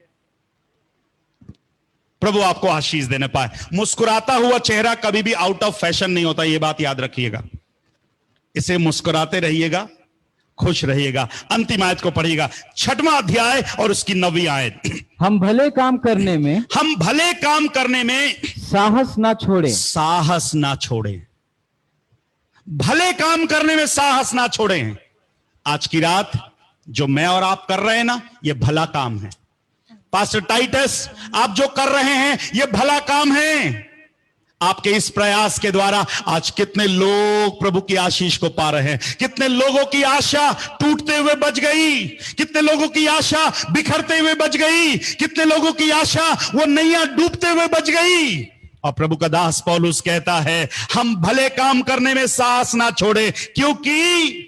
प्रभु आपको आशीष देने पाए। मुस्कुराता हुआ चेहरा कभी भी आउट ऑफ फैशन नहीं होता, यह बात याद रखिएगा। इसे मुस्कुराते रहिएगा, खुश रहिएगा। अंतिम आयत को पढ़िएगा, 6वां अध्याय और उसकी 9वीं आयत। हम भले काम करने में, हम भले काम करने में साहस ना छोड़े, साहस ना छोड़े। भले काम करने में साहस ना छोड़े। आज की रात जो मैं और आप कर रहे हैं ना, यह भला काम है। पास्टर टाइटस, आप जो कर रहे हैं यह भला काम है। आपके इस प्रयास के द्वारा आज कितने लोग प्रभु की आशीष को पा रहे हैं, कितने लोगों की आशा टूटते हुए बच गई, कितने लोगों की आशा बिखरते हुए बच गई, कितने लोगों की आशा वो नैया डूबते हुए बच गई। और प्रभु का दास पौलुस कहता है, हम भले काम करने में साहस ना छोड़े, क्योंकि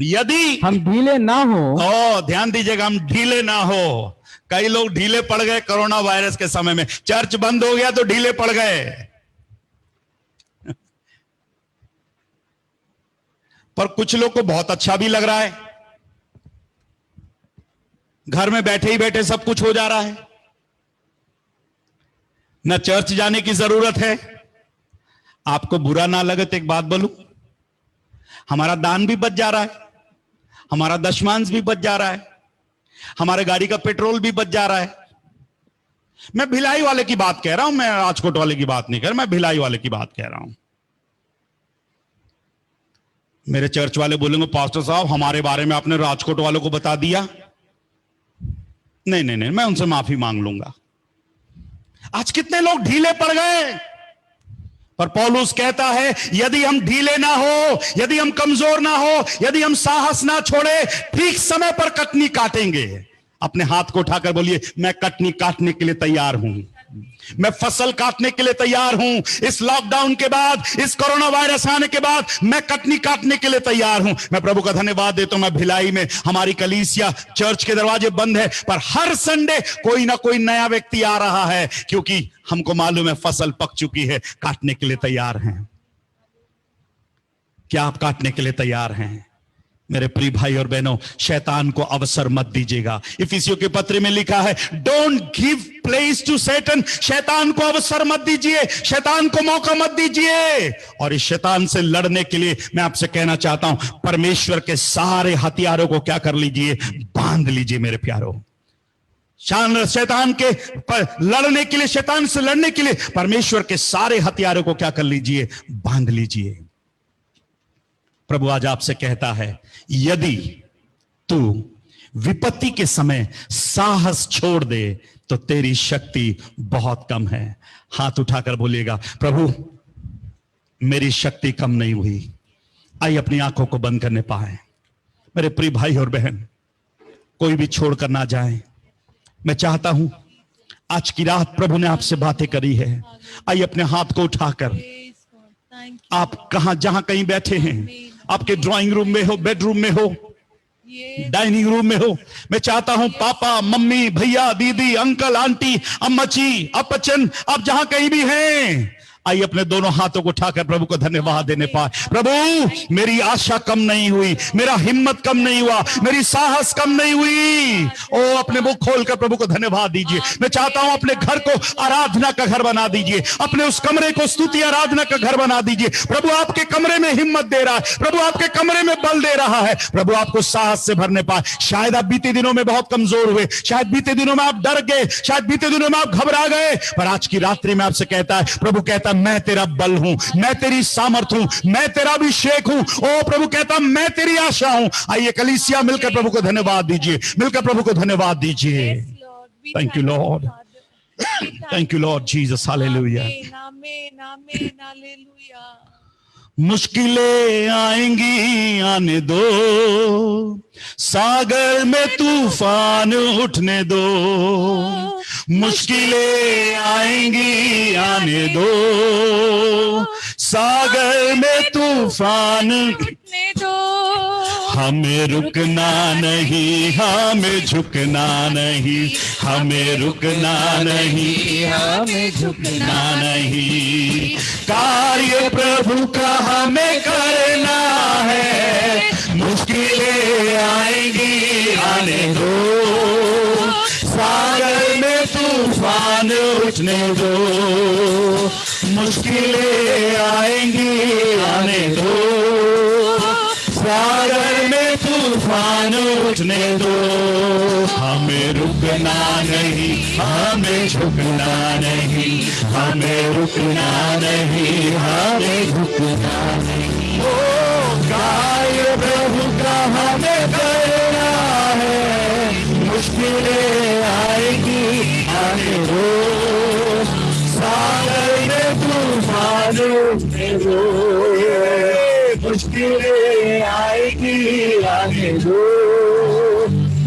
यदि हम ढीले ना हो, ध्यान दीजिएगा, हम ढीले ना हो। कई लोग ढीले पड़ गए कोरोना वायरस के समय में, चर्च बंद हो गया तो ढीले पड़ गए। पर कुछ लोग को बहुत अच्छा भी लग रहा है, घर में बैठे ही बैठे सब कुछ हो जा रहा है, न चर्च जाने की जरूरत है। आपको बुरा ना लगे तो एक बात बोलूं, हमारा दान भी बच जा रहा है, हमारा दशमांश भी बच जा रहा है, हमारे गाड़ी का पेट्रोल भी बच जा रहा है। मैं भिलाई वाले की बात कह रहा हूं, मैं राजकोट वाले की बात नहीं कह रहा, मैं भिलाई वाले की बात कह रहा हूं। मेरे चर्च वाले बोलेंगे पास्टर साहब हमारे बारे में आपने राजकोट वालों को बता दिया। नहीं नहीं नहीं, मैं उनसे माफी मांग लूंगा। आज कितने लोग ढीले पड़ गए, पर पौलुस कहता है यदि हम ढीले ना हो, यदि हम कमजोर ना हो, यदि हम साहस ना छोड़े, ठीक समय पर कटनी काटेंगे। अपने हाथ को उठाकर बोलिए, मैं कटनी काटने के लिए तैयार हूं, मैं फसल काटने के लिए तैयार हूं। इस लॉकडाउन के बाद, इस कोरोना वायरस आने के बाद मैं कटनी काटने के लिए तैयार हूं। मैं प्रभु का धन्यवाद देता हूं, मैं भिलाई में हमारी कलीसिया चर्च के दरवाजे बंद है, पर हर संडे कोई ना कोई नया व्यक्ति आ रहा है, क्योंकि हमको मालूम है फसल पक चुकी है, काटने के लिए तैयार हैं। क्या आप काटने के लिए तैयार हैं? मेरे प्रिय भाई और बहनों, शैतान को अवसर मत दीजिएगा। इफिसियों के पत्र में लिखा है, don't give place to Satan. शैतान को अवसर मत दीजिए, शैतान को मौका मत दीजिए। और इस शैतान से लड़ने के लिए मैं आपसे कहना चाहता हूं, परमेश्वर के सारे हथियारों को क्या कर लीजिए, बांध लीजिए मेरे प्यारों। शैतान के लड़ने के लिए, शैतान से लड़ने के लिए परमेश्वर के सारे हथियारों को क्या कर लीजिए, बांध लीजिए। प्रभु आज आपसे कहता है, यदि तू विपत्ति के समय साहस छोड़ दे तो तेरी शक्ति बहुत कम है। हाथ उठाकर बोलिएगा, प्रभु मेरी शक्ति कम नहीं हुई। आइए अपनी आंखों को बंद करने पाए। मेरे प्रिय भाई और बहन, कोई भी छोड़कर ना जाए। मैं चाहता हूं आज की रात प्रभु ने आपसे बातें करी है। आइए अपने हाथ को उठाकर, आप कहां जहां कहीं बैठे हैं, आपके ड्राइंग रूम में हो, बेडरूम में हो, डाइनिंग रूम में हो, मैं चाहता हूं पापा, मम्मी, भैया, दीदी, अंकल, आंटी, अम्मची, अपचन, आप जहां कहीं भी हैं, आइए अपने दोनों हाथों को उठाकर प्रभु को धन्यवाद देने पाए। प्रभु मेरी आशा कम नहीं हुई, मेरा हिम्मत कम नहीं हुआ, मेरी साहस कम नहीं हुई। ओ अपने मुंह खोलकर प्रभु को धन्यवाद दीजिए। मैं चाहता हूं अपने घर को आराधना का घर बना दीजिए, अपने उस कमरे को स्तुति आराधना का घर बना दीजिए। प्रभु आपके कमरे में हिम्मत दे रहा है, प्रभु आपके कमरे में बल दे रहा है, प्रभु आपको साहस से भरने पाए। शायद आप बीते दिनों में बहुत कमजोर हुए, शायद बीते दिनों में आप डर गए, शायद बीते दिनों में आप घबरा गए, पर आज की रात्रि में आपसे कहता है, प्रभु कहता मैं तेरा बल हूं, मैं तेरी सामर्थ हूं, मैं तेरा अभिषेक हूं। ओ प्रभु कहता मैं तेरी आशा हूं। आइए कलीसिया मिलकर प्रभु को धन्यवाद दीजिए, मिलकर प्रभु को धन्यवाद दीजिए। Thank you Lord, thank you Lord Jesus, hallelujah. मुश्किलें आएंगी आने दो, सागर में तूफान उठने दो। मुश्किलें आएंगी आने दो, सागर में तूफान उठने दो। हमें रुकना नहीं, हमें झुकना नहीं, हमें रुकना नहीं, हमें झुकना नहीं। कार्य प्रभु का हमें करना है, मुश्किलें आएंगी आने दो, सागर में तूफान उठने दो। मुश्किलें आएंगी आने दो, सागर में तूफान उठने दो। हमें रुकना नहीं, हमें झुकना नहीं, हमें रुकना नहीं, हमें झुकना नहीं। ओ कार्य प्रभु का हमें करना है, मुश्किलें आएगी आने दो, सागर में तूफान उठने दो। मुश्किलें आएगी आने दो,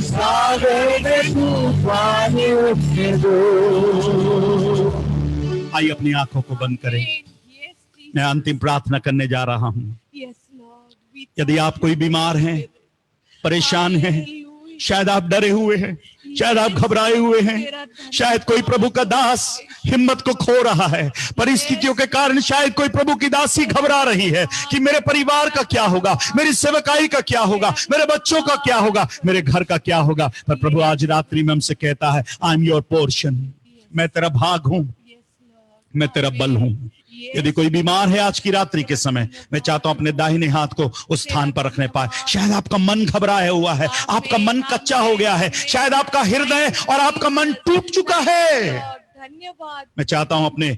सागर में तूफान उठने दो। आइए अपनी आंखों को बंद करें। मैं अंतिम प्रार्थना करने जा रहा हूं। यदि आप कोई बीमार हैं, परेशान हैं, शायद आप डरे हुए हैं, शायद आप घबराए हुए हैं, शायद कोई प्रभु का दास हिम्मत को खो रहा है, परिस्थितियों के कारण शायद कोई प्रभु की दासी घबरा रही है कि मेरे परिवार का क्या होगा, मेरी सेवकाई का क्या होगा, मेरे बच्चों का क्या होगा, मेरे घर का क्या होगा। पर प्रभु आज रात्रि में हमसे कहता है, आई एम योर पोर्शन, मैं तेरा भाग हूं, मैं तेरा बल हूं। यदि कोई बीमार है आज की रात्रि के समय, मैं चाहता हूं अपने दाहिने हाथ को उस स्थान पर रखने पाए। शायद आपका मन घबराया हुआ है, आपका मन कच्चा हो गया है, शायद आपका हृदय और आपका मन टूट चुका है। धन्यवाद। मैं चाहता हूं अपने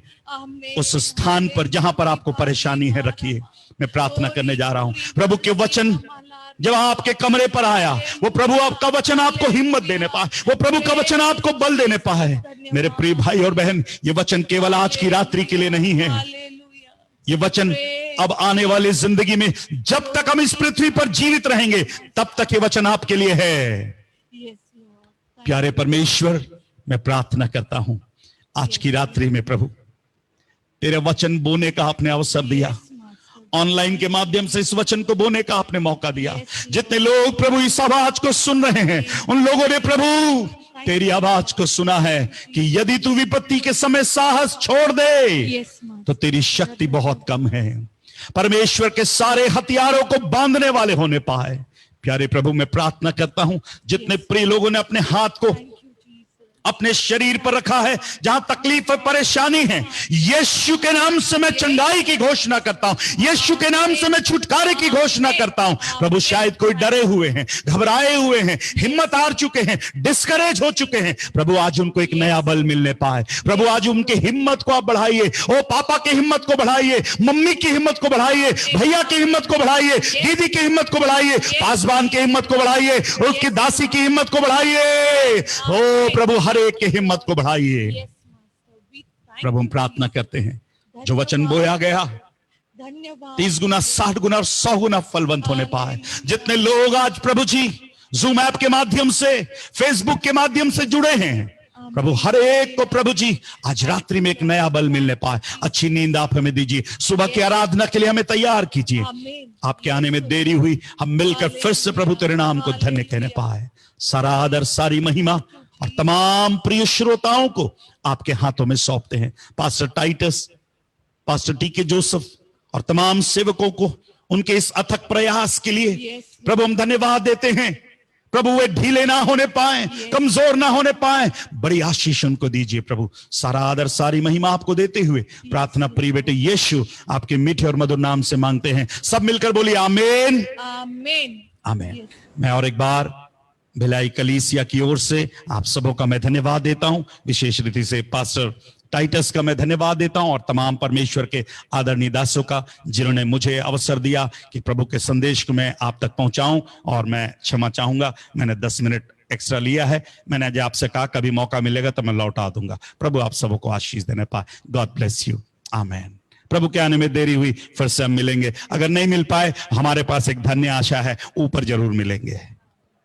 उस स्थान पर जहां पर आपको परेशानी है रखिए। मैं प्रार्थना करने जा रहा हूं। प्रभु के वचन जब आपके कमरे पर आया, वो प्रभु आपका वचन आपको हिम्मत देने पाए, वो प्रभु का वचन आपको बल देने पाए। मेरे प्रिय भाई और बहन, ये वचन केवल आज की रात्रि के लिए नहीं है, ये वचन अब आने वाली जिंदगी में जब तक हम इस पृथ्वी पर जीवित रहेंगे तब तक ये वचन आपके लिए है। प्यारे परमेश्वर, मैं प्रार्थना करता हूं आज की रात्रि में प्रभु तेरे वचन बोने का आपने अवसर दिया, ऑनलाइन के माध्यम से इस वचन को बोने का आपने मौका दिया। जितने लोग प्रभु इस आवाज को सुन रहे हैं, उन लोगों ने प्रभु तेरी आवाज को सुना है कि यदि तू विपत्ति के समय साहस छोड़ दे तो तेरी शक्ति बहुत कम है। परमेश्वर के सारे हथियारों को बांधने वाले होने पाए। प्यारे प्रभु, मैं प्रार्थना करता हूं जितने प्रिय लोगों ने अपने हाथ को अपने शरीर पर रखा है, जहां तकलीफ और परेशानी है, यीशु के नाम से मैं चंगाई की घोषणा करता हूं, यीशु के नाम से मैं छुटकारे की घोषणा करता हूं। प्रभु, शायद कोई डरे हुए हैं, घबराए हुए हैं, हिम्मत हार चुके हैं, डिस्करेज हो चुके हैं, प्रभु आज उनको एक नया बल मिलने पाए। प्रभु आज उनकी हिम्मत को आप बढ़ाइए। ओ पापा की हिम्मत को बढ़ाइए, मम्मी की हिम्मत को बढ़ाइए, भैया की हिम्मत को बढ़ाइए, दीदी की हिम्मत को बढ़ाइए, पासवान की हिम्मत को बढ़ाइए, उसकी दासी की हिम्मत को बढ़ाइए। ओ प्रभु, हर एक की हिम्मत को बढ़ाइए। प्रभु, हम प्रार्थना करते हैं जो वचन बोया गया 30 गुना, 60 गुना और 100 गुना फलवंत होने पाए। जितने लोग आज प्रभु जी जूम ऐप के माध्यम से, फेसबुक के माध्यम से जुड़े हैं, प्रभु हर एक को प्रभु जी आज रात्रि में एक नया बल मिलने पाए। अच्छी नींद आप हमें दीजिए, सुबह की आराधना के लिए हमें तैयार कीजिए। आपके आने में देरी हुई, हम मिलकर फिर से प्रभु तेरे नाम को धन्य कहने पाए। सारा आदर, सारी महिमा और तमाम प्रिय श्रोताओं को आपके हाथों में सौंपते हैं। Pastor Titus, pastor T K. Joseph और तमाम सेवकों को उनके इस अथक प्रयास के लिए प्रभु हम धन्यवाद देते हैं। प्रभु वे ढीले ना होने पाए, कमजोर ना होने पाए, बड़ी आशीष उनको दीजिए। प्रभु सारा आदर, सारी महिमा आपको देते हुए प्रार्थना प्रिय बेटे यीशु आपके मीठे और मधुर नाम से मांगते हैं। सब मिलकर बोलिए आमीन, आमीन, आमीन। मैं और एक बार भिलाई कलीसिया की ओर से आप सबों का मैं धन्यवाद देता हूं। विशेष रीति से पास्टर टाइटस का मैं धन्यवाद देता हूं और तमाम परमेश्वर के आदरणीय दासों का, जिन्होंने मुझे अवसर दिया कि प्रभु के संदेश को मैं आप तक पहुंचाऊं। और मैं क्षमा चाहूंगा, मैंने 10 मिनट एक्स्ट्रा लिया है। मैंने आज आपसे कहा कभी मौका मिलेगा तो मैं लौटा दूंगा। प्रभु आप सबों को आशीष देने पाए। गॉड ब्लेस यू, आमेन। प्रभु के आने में देरी हुई, फिर से हम मिलेंगे। अगर नहीं मिल पाए, हमारे पास एक धन्य आशा है, ऊपर जरूर मिलेंगे।